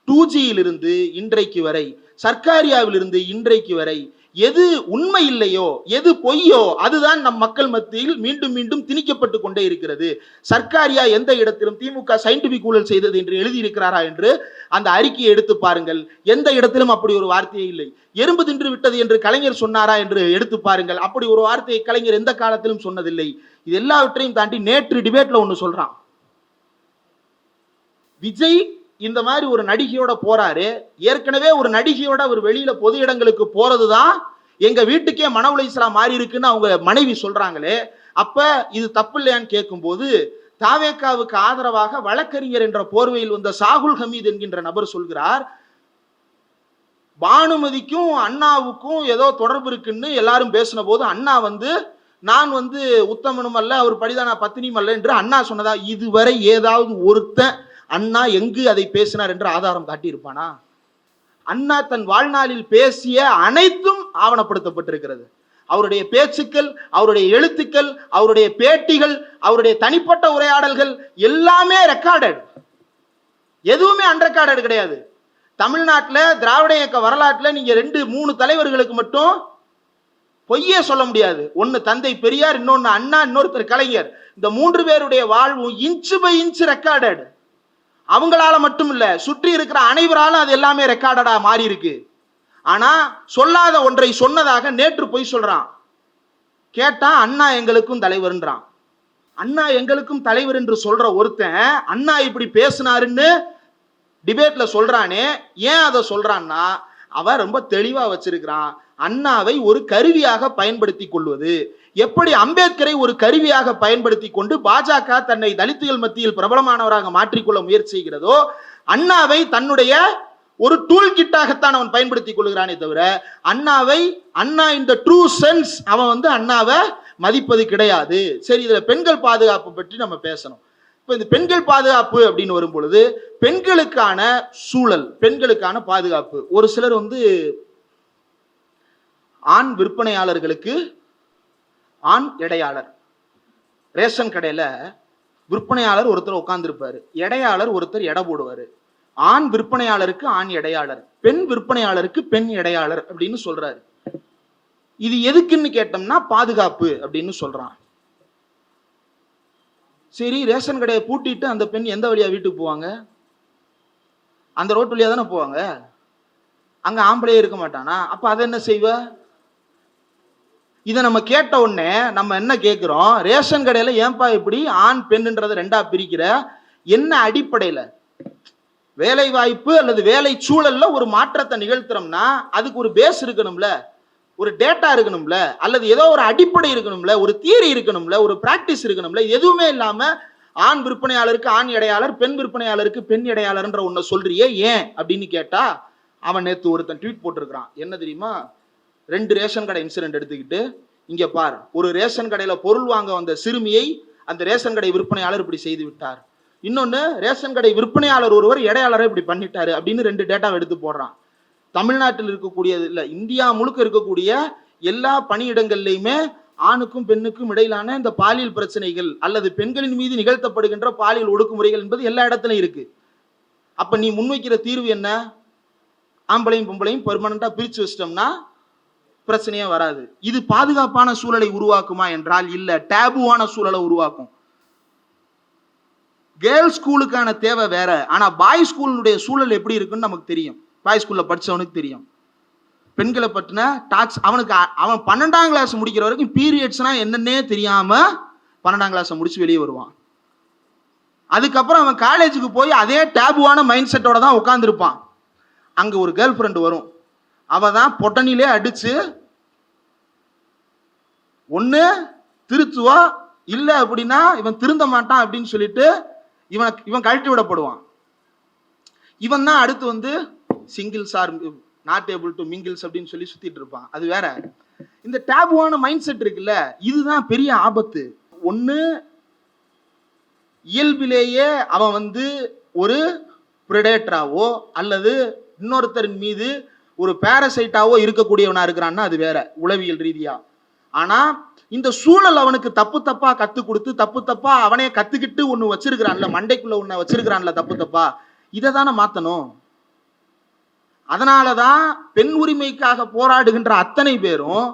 Speaker 1: 2Gயிலிருந்து இன்றைக்கு வரை, சர்க்காரியாவிலிருந்து இன்றைக்கு வரை எது உண்மை இல்லையோ, எது பொய்யோ அதுதான் நம் மக்கள் மத்தியில் மீண்டும் மீண்டும் திணிக்கப்பட்டு கொண்டே இருக்கிறது. சர்க்காரியா எந்த இடத்திலும் திமுக சயின்டிபிக் ஊழல் செய்தது என்று எழுதியிருக்கிறாரா என்று அந்த அறிக்கையை எடுத்து பாருங்கள். எந்த இடத்திலும் அப்படி ஒரு வார்த்தையே இல்லை. எறும்பு தின்று விட்டது என்று கலைஞர் சொன்னாரா என்று எடுத்து பாருங்கள். அப்படி ஒரு வார்த்தையை கலைஞர் எந்த காலத்திலும் சொன்னதில்லை. இது எல்லாவற்றையும் தாண்டி நேற்று டிபேட்ல ஒண்ணு சொல்றான். விஜய் இந்த மாதிரி ஒரு நடிகையோட போறாரு. ஏற்கனவே ஒரு நடிகையோட ஒரு வெளியில பொது இடங்களுக்கு போறதுதான் எங்க வீட்டுக்கே மன உளைச்சலா மாறி இருக்குன்னு அவங்க மனைவி சொல்றாங்களே, அப்ப இது தப்பு இல்லையான்னு கேட்கும் போது தாவேகாவுக்கு ஆதரவாக வழக்கறிஞர் என்ற போர்வையில் வந்த சாகுல் ஹமீத் என்கின்ற நபர் சொல்கிறார், பானுமதிக்கும் அண்ணாவுக்கும் ஏதோ தொடர்பு இருக்குன்னு எல்லாரும் பேசின போது அண்ணா வந்து நான் வந்து உத்தமனும் அல்ல, அவர் படிதானா பத்தினியும் அல்ல என்று அண்ணா சொன்னதா? இதுவரை ஏதாவது ஒருத்தன் அண்ணா எங்கு அதை பேசினார் என்று ஆதாரம் காட்டியிருப்பானா? அண்ணா தன் வாழ்நாளில் பேசிய அனைத்தும் ஆவணப்படுத்தப்பட்டிருக்கிறது. அவருடைய பேச்சுக்கள், அவருடைய எழுத்துக்கள், அவருடைய பேட்டிகள், அவருடைய தனிப்பட்ட உரையாடல்கள் எல்லாமே ரெக்கார்டட். எதுவுமே அன்ரெக்கார்டட் கிடையாது. தமிழ்நாட்டில் திராவிட இயக்க வரலாற்றில் நீங்க 2-3 தலைவர்களுக்கு மட்டும் பொய்யே சொல்ல முடியாது. ஒன்னு தந்தை பெரியார், இன்னொன்னு அண்ணா, இன்னொருத்தர் கலைஞர். இந்த 3 பேருடைய வாழ்வு இன்ச்சு பை இன்ச்சு ரெக்கார்டட். அவங்களால மட்டும் இல்ல, சுற்றி இருக்கிற அனைவராலும் அது எல்லாமே ரெக்கார்டடா மாறி இருக்கு. ஆனா சொல்லாத ஒன்றை சொன்னதாக நேற்று போய் சொல்றான். கேட்டா அண்ணா எங்களுக்கும் தலைவர்ன்றான். அண்ணா எங்களுக்கும் தலைவர் என்று சொல்ற ஒருத்தன் அண்ணா இப்படி பேசினாருன்னு டிபேட்ல சொல்றானே, ஏன் அதை சொல்றான்னா அவன் ரொம்ப தெளிவா வச்சிருக்கிறான். அண்ணாவை ஒரு கருவியாக பயன்படுத்தி கொள்வது, எப்படி அம்பேத்கரை ஒரு கருவியாக பயன்படுத்தி கொண்டு பாஜக தன்னை தலித்துகள் மத்தியில் பிரபலமானவராக மாற்றிக்கொள்ள முயற்சி செய்கிறதோ, அண்ணாவை தன்னுடைய ஒரு டூல் கிட்டாகத்தான் அவன் பயன்படுத்திக் கொள்கிறானே தவிர அண்ணா இந்த ட்ரூ சென்ஸ் அவன் அண்ணாவை மதிப்பது கிடையாது. சரி, இதுல பெண்கள் பாதுகாப்பு பற்றி நம்ம பேசணும். இப்ப இந்த பெண்கள் பாதுகாப்பு அப்படின்னு வரும் பொழுது பெண்களுக்கான சூழல், பெண்களுக்கான பாதுகாப்பு, ஒரு சிலர் ஆண் விற்பனையாளர்களுக்கு ஆண் எடையாளர், ரேஷன் கடையில விற்பனையாளர் ஒருத்தர் உட்கார்ந்து இருப்பாரு, எடையாளர் ஒருத்தர் எடை போடுவாரு. ஆண் விற்பனையாளருக்கு ஆண் எடையாளர், பெண் விற்பனையாளருக்கு பெண் எடையாளர் அப்படின்னு சொல்றாரு. இது எதுக்குன்னு கேட்டோம்னா பாதுகாப்பு அப்படின்னு சொல்றான். சரி, ரேஷன் கடையை பூட்டிட்டு அந்த பெண் எந்த வழியா வீட்டுக்கு போவாங்க? அந்த ரோட்டு வழியா தானே போவாங்க. அங்க ஆம்பளையே இருக்க மாட்டானா? அப்ப அதை என்ன செய்வ? இதை நம்ம கேட்ட உடனே நம்ம என்ன கேட்கிறோம்? ரேஷன் கடையில ஏன்பா இப்படி ஆண் பெண்ன்றதை ரெண்டா பிரிக்கிற? என்ன அடிப்படையில? வேலை வாய்ப்பு அல்லது வேலை சூழல்ல ஒரு மாற்றத்தை நிகழ்த்துறோம்னா அதுக்கு ஒரு பேஸ் இருக்கணும்ல, ஒரு டேட்டா இருக்கணும்ல, அல்லது ஏதோ ஒரு அடிப்படை இருக்கணும்ல, ஒரு தியரி இருக்கணும்ல, ஒரு பிராக்டிஸ் இருக்கணும்ல. எதுவுமே இல்லாம ஆண் விற்பனையாளருக்கு ஆண் எடையாளர், பெண் விற்பனையாளருக்கு பெண் எடையாளர்ன்ற ஒன்ன சொல்றியே ஏன் அப்படின்னு கேட்டா, அவன் நேத்து ஒருத்தன் ட்வீட் போட்டிருக்கிறான். என்ன தெரியுமா? 2 ரேஷன் கடை இன்சிடென்ட் எடுத்துக்கிட்டு, இங்க பார், ஒரு ரேஷன் கடையில பொருள் வாங்க வந்த சிறுமியை அந்த ரேஷன் கடை விற்பனையாளர் இப்படி செய்து விட்டார், இன்னொன்னு ரேஷன் கடை விற்பனையாளர் ஒருவர் எடையாளரை இப்படி பண்ணிட்டாரு அப்படின்னு 2 டேட்டாவை எடுத்து போடுறான். தமிழ்நாட்டில் இருக்கக்கூடிய இல்ல, இந்தியா முழுக்க இருக்கக்கூடிய எல்லா பணியிடங்கள்லையுமே ஆணுக்கும் பெண்ணுக்கும் இடையிலான இந்த பாலியல் பிரச்சனைகள் அல்லது பெண்களின் மீது நிகழ்த்தப்படுகின்ற பாலியல் ஒடுக்குமுறைகள் என்பது எல்லா இடத்துலையும் இருக்கு. அப்ப நீ முன்வைக்கிற தீர்வு என்ன? ஆம்பளையும் பொம்பளையும் பெர்மனண்டா பிரிச்சு வச்சிட்டோம்னா பிரச்சனையே வராது. இது பாதுகாப்பான சூழலை உருவாக்குமா என்றால் இல்ல, டேபுவான சூழலை உருவாக்கும். கேர்ள்ஸ் ஸ்கூலுக்கான தேவை வேற, ஆனா பாய் ஸ்கூலுடைய சூழல் எப்படி இருக்குன்னு நமக்கு தெரியும். பாய் ஸ்கூல்ல படிச்சவனுக்கு தெரியும். பெண்களை பற்றின டாக்ஸ் அவன் 12ஆம் கிளாஸ் முடிக்கிற வரைக்கும் பீரியட்ஸ்னா என்னன்னே தெரியாம 12ஆம் கிளாஸ் முடிச்சு வெளியே வருவான். அதுக்கப்புறம் அவன் காலேஜுக்கு போய் அதே டேபுவான மைண்ட் செட்டோட தான் உட்கார்ந்துருப்பான். அங்க ஒரு கேர்ள் ஃப்ரெண்ட் வரும், அவ தான் பொட்டனிலே அடிச்சு ஒண்ணு திருத்துவா, இல்ல அப்படின்னா இவன் திருந்த மாட்டான் அப்படின்னு சொல்லிட்டு இவன் கழட்டி விடப்படுவான். இவன் தான் அடுத்து singles are not able to mingles அப்படின்னு சொல்லி சுத்திட்டு இருப்பான். அது வேற. இந்த டேபுவான மைண்ட் செட் இருக்குல்ல, இதுதான் பெரிய ஆபத்து. ஒண்ணு, இயல்பிலேயே அவன் ஒரு பிரெடேட்டராவோ அல்லது இன்னொருத்தரின் மீது ஒரு பாரசைட்டாவோ இருக்கக்கூடியவனா இருக்கிறான்னா அது வேற, உளவியல் ரீதியா. ஆனா இந்த சூழல் அவனுக்கு தப்பு தப்பா கத்து கொடுத்து தப்பு தப்பா அவனே கத்துக்கிட்டு ஒண்ணு வச்சிருக்கிறான்ல, மண்டைக்குள்ள ஒண்ணு வச்சிருக்கிறான்ல தப்பு தப்பா, இதை தானே மாத்தணும். அதனாலதான் பெண் உரிமைக்காக போராடுகின்ற அத்தனை பேரும்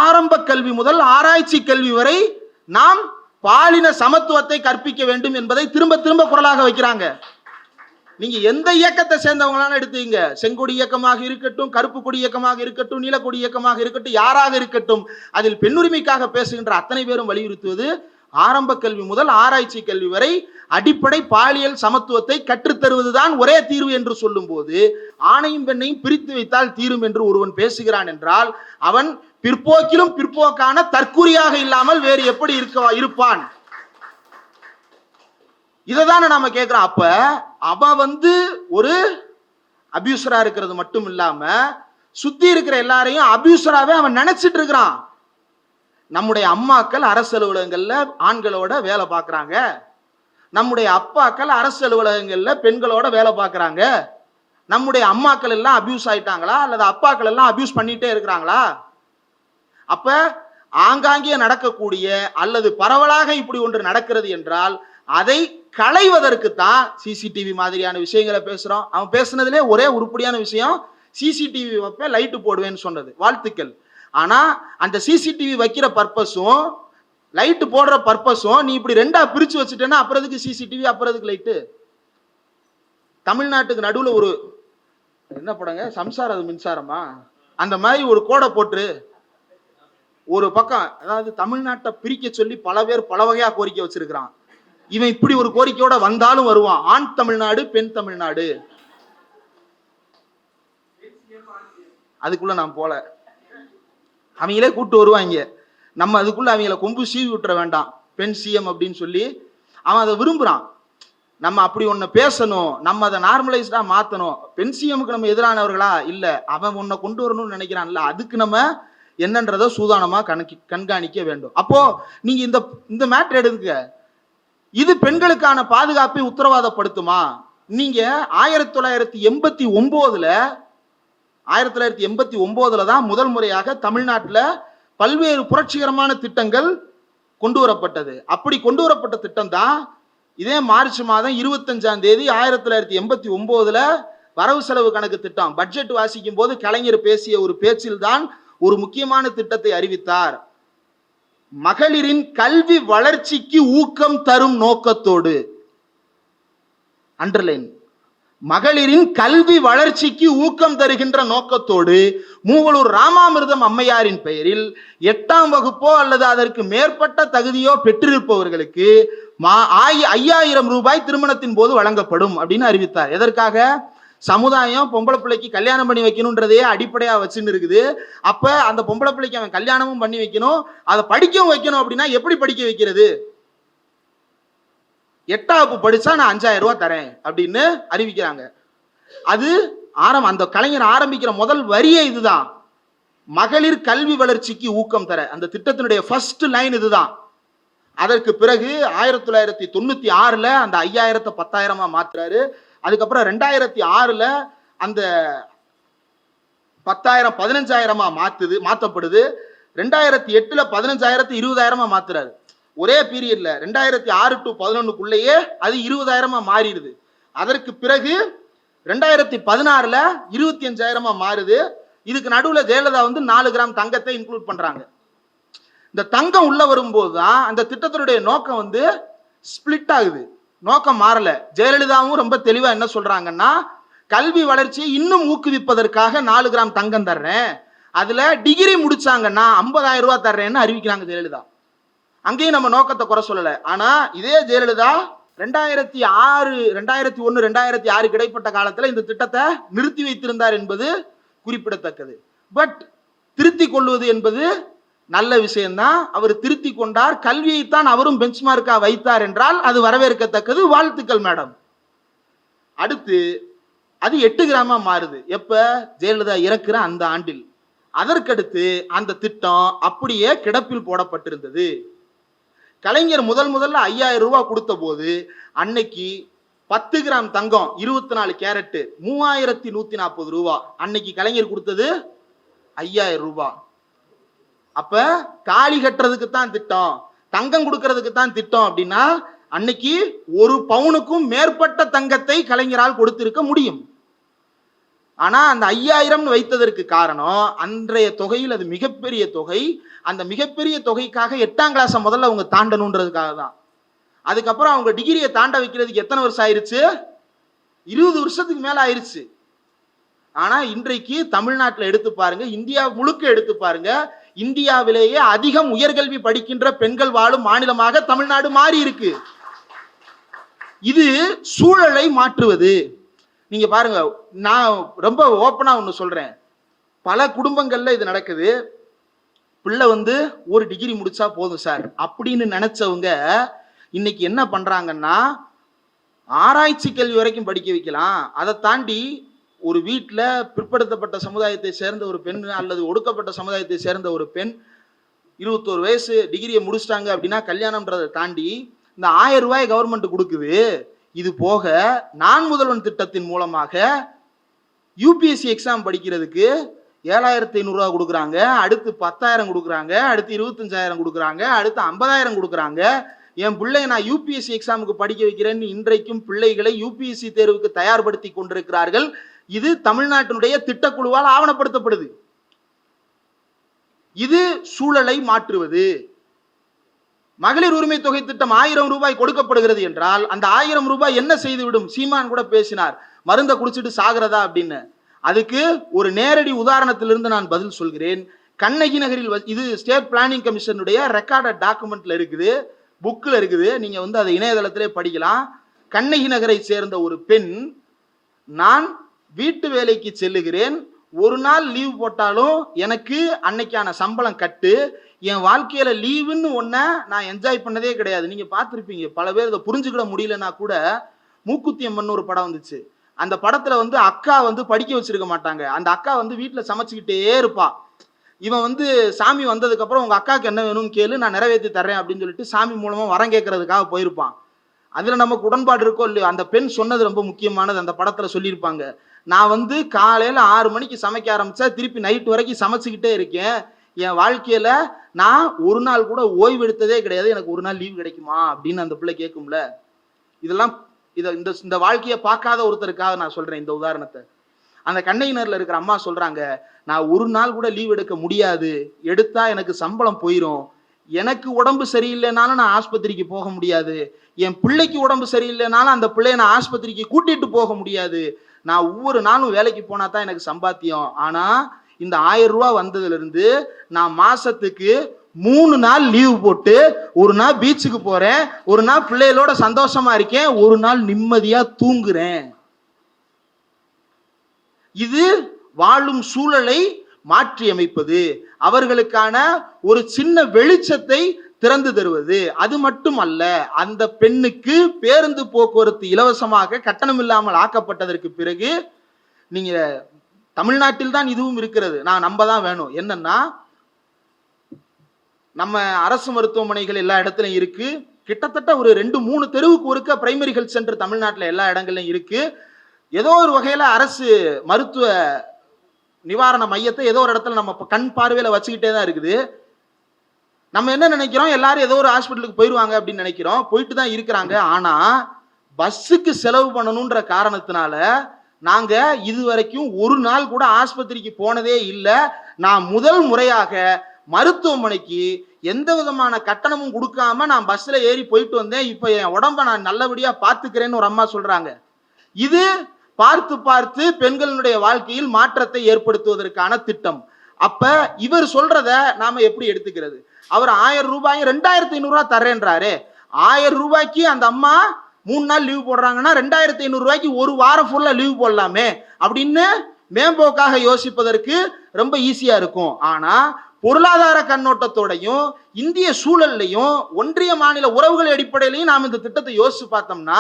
Speaker 1: ஆரம்ப கல்வி முதல் ஆராய்ச்சி கல்வி வரை நாம் பாலின சமத்துவத்தை கற்பிக்க வேண்டும் என்பதை திரும்ப திரும்ப குரலாக வைக்கிறாங்க. நீங்க எந்த இயக்கத்தை சேர்ந்தவங்களான எடுத்தீங்க, செங்கொடி இயக்கமாக இருக்கட்டும், கருப்பு கொடி இயக்கமாக இருக்கட்டும், நீலக்கொடி இயக்கமாக இருக்கட்டும், யாராக இருக்கட்டும், அதில் பெண்ணுரிமைக்காக பேசுகின்ற அத்தனை பேரும் வலியுறுத்துவது ஆரம்ப கல்வி முதல் ஆராய்ச்சி கல்வி வரை அடிப்படை பாலியல் சமத்துவத்தை கற்றுத்தருவதுதான் ஒரே தீர்வு என்று சொல்லும் போது, ஆணையும் பெண்ணையும் பிரித்து வைத்தால் தீரும் என்று ஒருவன் பேசுகிறான் என்றால் அவன் பிற்போக்கிலும் பிற்போக்கான தற்குறியாக இல்லாமல் வேறு எப்படி இருப்பான்? இதைதானே நாம கேட்கிறோம். அப்ப அவ ஒரு அபியூசரா இருக்கிறது மட்டும் இல்லாம சுத்தி இருக்கிற எல்லாரையும் அபியூசராவே அவன் நினைச்சிட்டு இருக்கிறான். நம்முடைய அம்மாக்கள் அரசு அலுவலகங்கள்ல ஆண்களோட வேலை பார்க்கறாங்க, நம்முடைய அப்பாக்கள் அரசு அலுவலகங்கள்ல பெண்களோட வேலை பார்க்கறாங்க. நம்முடைய அம்மாக்கள் எல்லாம் அபியூஸ் ஆயிட்டாங்களா அல்லது அப்பாக்கள் எல்லாம் அபியூஸ் பண்ணிட்டே இருக்கிறாங்களா? அப்ப ஆங்காங்கே நடக்கக்கூடிய அல்லது பரவலாக இப்படி ஒன்று நடக்கிறது என்றால் அதை களைவதற்கு தான் சிசிடிவி மாதிரியான விஷயங்களை பேசுறோம். அவன் பேசுனதுலே ஒரே உருப்படியான விஷயம் சிசிடிவி வைப்பேன், லைட்டு போடுவேன்னு சொன்னது. வாழ்த்துக்கள். ஆனா அந்த சிசிடிவி வைக்கிற பர்பஸும் லைட்டு போடுற பர்பஸும் நீ இப்படி ரெண்டா பிரிச்சு வச்சுட்டேன்னா அப்புறதுக்கு சிசிடிவி அப்புறதுக்கு லைட்டு. தமிழ்நாட்டுக்கு நடுவுல ஒரு என்ன படங்க, சம்சாரம் அது மின்சாரமா, அந்த மாதிரி ஒரு கோடை போட்டு ஒரு பக்கம், அதாவது தமிழ்நாட்டை பிரிக்க சொல்லி பல பேர் பல வகையா கோரிக்கை வச்சிருக்கிறான். இவன் இப்படி ஒரு கோரிக்கையோட வந்தாலும் வருவான், ஆண் தமிழ்நாடு பெண் தமிழ்நாடு. அதுக்குள்ள நான் போல, அவங்களே கூட்டு வருவாங்க. நம்ம அதுக்குள்ள அவங்கள கொம்பு சீவி விட்டுற வேண்டாம், பெண் சிஎம் அப்படின்னு சொல்லி அவன் அதை விரும்புறான். நம்ம அப்படி ஒண்ணு பேசணும், நம்ம அதை நார்மலைஸ்டா மாத்தணும். பென்சிஎம்க்கு நம்ம எதிரானவர்களா இல்ல, அவன் ஒன்ன கொண்டு வரணும்னு நினைக்கிறான்ல, அதுக்கு நம்ம என்னன்றதை சூதானமா கண்காணிக்க வேண்டும். அப்போ நீங்க இந்த மேட்டர் எடுங்க, இது பெண்களுக்கான பாதுகாப்பை உத்தரவாதப்படுத்துமா? நீங்க 1989 தான் முதல் முறையாக தமிழ்நாட்டில் பல்வேறு புரட்சிகரமான திட்டங்கள் கொண்டு வரப்பட்டது. அப்படி கொண்டு வரப்பட்ட திட்டம் தான் இதே மார்ச் மாதம் 25ஆம் தேதி 1989 வரவு செலவு கணக்கு திட்டம். பட்ஜெட் வாசிக்கும் போது கலைஞர் பேசிய ஒரு பேச்சில் தான் ஒரு முக்கியமான திட்டத்தை அறிவித்தார். மகளிரின் கல்வி வளர்ச்சிக்கு ஊக்கம் தரும் நோக்கத்தோடு, அண்டர்லைன், மகளிரின் கல்வி வளர்ச்சிக்கு ஊக்கம் தருகின்ற நோக்கத்தோடு மூவலூர் ராமாமிர்தம் அம்மையாரின் பெயரில் 8ஆம் வகுப்போ அல்லது அதற்கு மேற்பட்ட தகுதியோ பெற்றிருப்பவர்களுக்கு 5000 ரூபாய் திருமணத்தின் போது வழங்கப்படும் அப்படின்னு அறிவித்தார். எதற்காக? சமுதாயம் பொம்பளை பிள்ளைக்கு கல்யாணம் பண்ணி வைக்கணும்ன்றதையே அடிப்படையா வச்சுன்னு இருக்குது. அப்ப அந்த பொம்பளை பிள்ளைக்கு அவன் கல்யாணமும் பண்ணி வைக்கணும், அதை படிக்கவும் வைக்கணும். அப்படின்னா எப்படி படிக்க வைக்கிறது? 8ஆம் வகுப்பு படிச்சா நான் 5000 ரூபாய் தரேன் அப்படின்னு அறிவிக்கிறாங்க. அது அந்த கலைஞர் ஆரம்பிக்கிற முதல் வரியே இதுதான், மகளிர் கல்வி வளர்ச்சிக்கு ஊக்கம் தர. அந்த திட்டத்தினுடைய ஃபர்ஸ்ட் லைன் இதுதான். அதற்கு பிறகு 1996 அந்த 5000 10,000 மாத்துறாரு. அதுக்கப்புறம் 2006 அந்த 10,000 15,000 மாத்தப்படுது. 2008 15,000 20,000 மாத்துறாரு. ஒரே பீரியட்ல 2006 to 2011 அது 20,000 மாறிடுது. அதற்கு பிறகு 2016 25,000 மாறுது. இதுக்கு நடுவுல ஜெயலலிதா 4 கிராம் தங்கத்தை இன்க்ளூட் பண்றாங்க. இந்த தங்கம் உள்ள வரும்போது தான் அந்த திட்டத்தினுடைய நோக்கம் ஸ்பிளிட் ஆகுது, நோக்கம் மாறல. ஜெயலலிதாவும் ரொம்ப தெளிவா என்ன சொல்றாங்கன்னா, கல்வி வளர்ச்சியை இன்னும் ஊக்குவிப்பதற்காக 4 கிராம் தங்கம் தர்றேன், அதுல டிகிரி முடிச்சாங்கன்னா 50,000 ரூபாய் தர்றேன்னு அறிவிக்கிறாங்க ஜெயலலிதா. அங்கேயும் நம்ம நோக்கத்தை குறை சொல்லல. ஆனா இதே ஜெயலலிதா 2006 2006 இடைப்பட்ட காலத்துல இந்த திட்டத்தை நிறுத்தி வைத்திருந்தார் என்பது குறிப்பிடத்தக்கது. பட் திருத்தி கொள்வது என்பது நல்ல விஷயம்தான். அவர் திருத்தி கொண்டார், கல்வியைத்தான் அவரும் பெஞ்ச்மார்க்கா வைத்தார் என்றால் அது வரவேற்கத்தக்கது. வாழ்த்துக்கள் மேடம். அடுத்து அது 8 கிராமா மாறுது. எப்ப? ஜெயலலிதா இறக்குற அந்த ஆண்டில். அதற்கடுத்து அந்த திட்டம் அப்படியே கிடப்பில் போடப்பட்டிருந்தது. கலைஞர் முதல்ல 5000 ரூபாய் கொடுத்த போது அன்னைக்கு 10 கிராம் தங்கம் 24 கேரட் 3140 ரூபாய். அன்னைக்கு கலைஞர் கொடுத்தது 5000 ரூபாய். அப்ப தாலி கட்டுறதுக்கு தான் திட்டம், தங்கம் கொடுக்கறதுக்கு தான் திட்டம் அப்படின்னா அன்னைக்கு 1 பவுனுக்கும் மேற்பட்ட தங்கத்தை கலைஞரால் கொடுத்திருக்க முடியும். ஆனா அந்த 5000 வைத்ததற்கு காரணம் அன்றைய தொகையில் அது மிகப்பெரிய தொகை. அந்த மிகப்பெரிய தொகைக்காக 8ஆம் கிளாஸ் முதல்ல அவங்க தாண்டணுன்றதுக்காக தான். அதுக்கப்புறம் அவங்க டிகிரியை தாண்ட வைக்கிறதுக்கு எத்தனை வருஷம் ஆயிருச்சு? 20 வருஷத்துக்கு மேல ஆயிருச்சு. ஆனா இன்றைக்கு தமிழ்நாட்டில் எடுத்து பாருங்க, இந்தியா முழுக்க எடுத்து பாருங்க, இந்தியாவிலேயே அதிகம் உயர்கல்வி படிக்கின்ற பெண்கள் வாழும் மாநிலமாக தமிழ்நாடு மாறி இருக்கு. இது சூழலை மாற்றுவது. நீங்க பாருங்க, நான் ரொம்ப ஓப்பனா ஒண்ணு சொல்றேன், பல குடும்பங்கள்ல இது நடக்குது. பிள்ளை ஒரு டிகிரி முடிச்சா போதும் சார் அப்படின்னு நினைச்சவங்க இன்னைக்கு என்ன பண்றாங்கன்னா, ஆராய்ச்சி கல்வி வரைக்கும் படிக்க வைக்கலாம். அதை தாண்டி ஒரு வீட்டில் பிற்படுத்தப்பட்ட சமுதாயத்தை சேர்ந்த ஒரு பெண் அல்லது ஒடுக்கப்பட்ட சமுதாயத்தை சேர்ந்த ஒரு பெண் 21 வயசு டிகிரியை முடிச்சிட்டாங்க அப்படின்னா கல்யாணம்ன்றதை தாண்டி இந்த 1000 ரூபாய் கவர்மெண்ட் கொடுக்குது. இது போக நான் முதல்வன் திட்டத்தின் மூலமாக யூபிஎஸ்சி எக்ஸாம் படிக்கிறதுக்கு 7500 ரூபாய் கொடுக்குறாங்க, அடுத்து 10,000 கொடுக்குறாங்க, அடுத்து 25,000 கொடுக்குறாங்க, அடுத்து 50,000 கொடுக்குறாங்க. என் பிள்ளை நான் யூபிஎஸ்சி எக்ஸாமுக்கு படிக்க வைக்கிறேன்னு இன்றைக்கும் பிள்ளைகளை யூபிஎஸ்சி தேர்வுக்கு தயார்படுத்தி கொண்டிருக்கிறார்கள். இது தமிழ்நாட்டினுடைய திட்டக்குழுவால் ஆவணப்படுத்தப்படுது. இது சூழலை மாற்றுவது. மகளிர் உரிமை தொகை திட்டம் 1000 ரூபாய் கொடுக்கப்படுகிறது என்றால் அந்த 1000 ரூபாய் என்ன செய்துவிடும்? சீமான் கூட பேசினார், மருந்தை குடிச்சிட்டு சாகிறதா அப்படின்னு. அதுக்கு ஒரு நேரடி உதாரணத்திலிருந்து நான் பதில் சொல்கிறேன். கண்ணகி நகரில் இது ஸ்டேட் பிளானிங் கமிஷனுடைய ரெக்கார்டட் டாக்குமெண்ட்ல இருக்குது, புக்கில் இருக்குது. நீங்க அதை இணையதளத்திலே படிக்கலாம். கண்ணகி நகரை சேர்ந்த ஒரு பெண், நான் வீட்டு வேலைக்கு செல்லுகிறேன், ஒரு நாள் லீவ் போட்டாலும் எனக்கு அன்னைக்கான சம்பளம் கட்டு, என் வாழ்க்கையில லீவுன்னு ஒன்ன நான் என்ஜாய் பண்ணதே கிடையாது. நீங்க பார்த்துருப்பீங்க, பல பேர் இதை புரிஞ்சுக்கிட முடியலன்னா கூட மூக்குத்தி அம்மன் ஒரு படம் வந்துச்சு. அந்த படத்துல வந்து அக்கா வந்து படிக்க வச்சிருக்க மாட்டாங்க. அந்த அக்கா வந்து வீட்டுல சமைச்சுக்கிட்டே இருப்பா. இவன் வந்து சாமி வந்ததுக்கு அப்புறம் உங்க அக்காவுக்கு என்ன வேணும்னு கேளு, நான் நிறைவேற்றி தர்றேன் அப்படின்னு சொல்லிட்டு சாமி மூலமா வரம் கேட்கறதுக்காக போயிருப்பான். அதுல நமக்கு உடன்பாடு இருக்கோ இல்லையோ, அந்த பெண் சொன்னது ரொம்ப முக்கியமானது. அந்த படத்துல சொல்லியிருப்பாங்க, நான் வந்து காலையில 6 மணிக்கு சமைக்க ஆரம்பிச்சா திருப்பி நைட் வரைக்கும் சமைச்சுக்கிட்டே இருக்கேன். என் வாழ்க்கையில நான் ஒரு நாள் கூட ஓய்வு எடுத்ததே கிடையாது, எனக்கு ஒரு நாள் லீவ் கிடைக்குமா அப்படின்னு அந்த பிள்ளை கேட்கும்ல. இதெல்லாம் இந்த வாழ்க்கையை பார்க்காத ஒருத்தருக்காக நான் சொல்றேன் இந்த உதாரணத்தை. அந்த கண்டெய்னர்ல இருக்கிற அம்மா சொல்றாங்க, நான் ஒரு நாள் கூட லீவ் எடுக்க முடியாது, எடுத்தா எனக்கு சம்பளம் போயிடும், எனக்கு உடம்பு சரியில்லைனாலும் நான் ஆஸ்பத்திரிக்கு போக முடியாது, என் பிள்ளைக்கு உடம்பு சரியில்லைனாலும் அந்த பிள்ளைய நான் ஆஸ்பத்திரிக்கு கூட்டிட்டு போக முடியாது, நான் ஒவ்வொரு நாளும் வேலைக்கு போனா தான் எனக்கு சம்பாத்தியம். ஆனா இந்த 1000 ரூபாய் வந்ததுல இருந்து நான் மாசத்துக்கு 3 நாள் லீவு போட்டு ஒரு நாள் பீச்சுக்கு போறேன், ஒரு நாள் பிள்ளைகளோட சந்தோஷமா இருக்கேன், ஒரு நாள் நிம்மதியா தூங்குறேன். இது வாழும் சூழலை மாற்றி அமைப்பது, அவர்களுக்கான ஒரு சின்ன வெளிச்சத்தை திறந்து தருவது. அது மட்டும் அல்ல, அந்த பெண்ணுக்கு பேருந்து போக்குவரத்து இலவசமாக கட்டணம் இல்லாமல் ஆக்கப்பட்டதற்கு பிறகு, நீங்க தமிழ்நாட்டில் தான் இதுவும் இருக்கிறது, நான் நம்ப தான் வேணும். என்னன்னா, நம்ம அரசு மருத்துவமனைகள் எல்லா இடத்துலையும் இருக்கு, கிட்டத்தட்ட ஒரு 2-3 தெருவுக்கு ஒருக்க பிரைமரி ஹெல்த் சென்டர் தமிழ்நாட்டில் எல்லா இடங்கள்லையும் இருக்கு. ஏதோ ஒரு வகையில அரசு மருத்துவ நிவாரண மையத்தை ஏதோ ஒரு இடத்துல நம்ம கண் பார்வையில வச்சுக்கிட்டே தான் இருக்குது. நம்ம என்ன நினைக்கிறோம், எல்லாரும் ஏதோ ஒரு ஹாஸ்பிட்டலுக்கு போயிடுவாங்க அப்படின்னு நினைக்கிறோம், போயிட்டு தான் இருக்கிறாங்க. ஆனா பஸ்ஸுக்கு செலவு பண்ணணும்ன்ற காரணத்தினால நாங்க இதுவரைக்கும் ஒரு நாள் கூட ஆஸ்பத்திரிக்கு போனதே இல்லை. நான் முதல் முறையாக மருத்துவமனைக்கு எந்த விதமான கட்டணமும் கொடுக்காம நான் பஸ்ல ஏறி போயிட்டு வந்தேன், இப்ப என் உடம்ப நான் நல்லபடியா பாத்துக்கிறேன்னு ஒரு அம்மா சொல்றாங்க. இது பார்த்து பார்த்து பெண்களுடைய வாழ்க்கையில் மாற்றத்தை ஏற்படுத்துவதற்கான திட்டம். அப்ப இவர் சொல்றத நாம எப்படி எடுத்துக்கிறது? அவர் 1000 ரூபாய் 2500 ரூபாய் தர்றேன்றாரு. 1000 ரூபாய்க்கு அந்த அம்மா 3 நாள் லீவ் போடுறாங்கன்னா 2500 ரூபாய்க்கு ஒரு வாரம் ஃபுல்லா லீவ் போடலாமே அப்படின்னு மேம்போக்காக யோசிப்பதற்கு ரொம்ப ஈஸியா இருக்கும். ஆனா பொருளாதார கண்ணோட்டத்தோடையும் இந்திய சூழல்லையும் ஒன்றிய மாநில உறவுகள் அடிப்படையிலையும் நாம் இந்த திட்டத்தை யோசிச்சு பார்த்தோம்னா,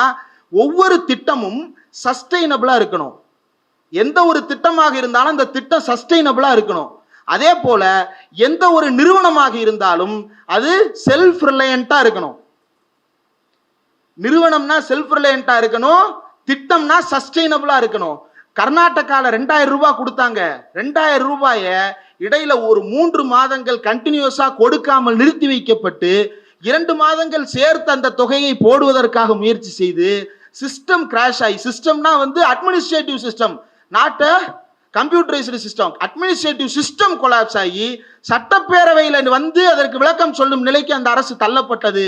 Speaker 1: ஒவ்வொரு திட்டமும் சஸ்டைனபிளா இருக்கணும். எந்த ஒரு திட்டமாக இருந்தாலும் அந்த திட்டம் சஸ்டைனபிளா இருக்கணும். அதே போல எந்த ஒரு நிறுவனமாக இருந்தாலும் அது செல்ஃப் ரிலையண்டா இருக்கணும். நிறுவனம்னா செல்ஃப் ரிலையண்டா இருக்கணும், திட்டம்னா சஸ்டைனபிளா இருக்கணும். கர்நாடகால 2000 ரூபாய் கொடுத்தாங்க. 2000 ரூபாய இடையில ஒரு 3 மாதங்கள் கண்டினியூஸா கொடுக்காமல் நிறுத்தி வைக்கப்பட்டு 2 மாதங்கள் சேர்த்து அந்த தொகையை போடுவதற்காக முயற்சி செய்து சிஸ்டம் கிராஷ் ஆகி, சிஸ்டம்னா வந்து administrative system, not computerised system, administrative system collapse ஆகி சட்டப்பேரவையில் வந்து அதற்கு விளக்கம் சொல்லும் நிலைக்கு அந்த அரசு தள்ளப்பட்டது.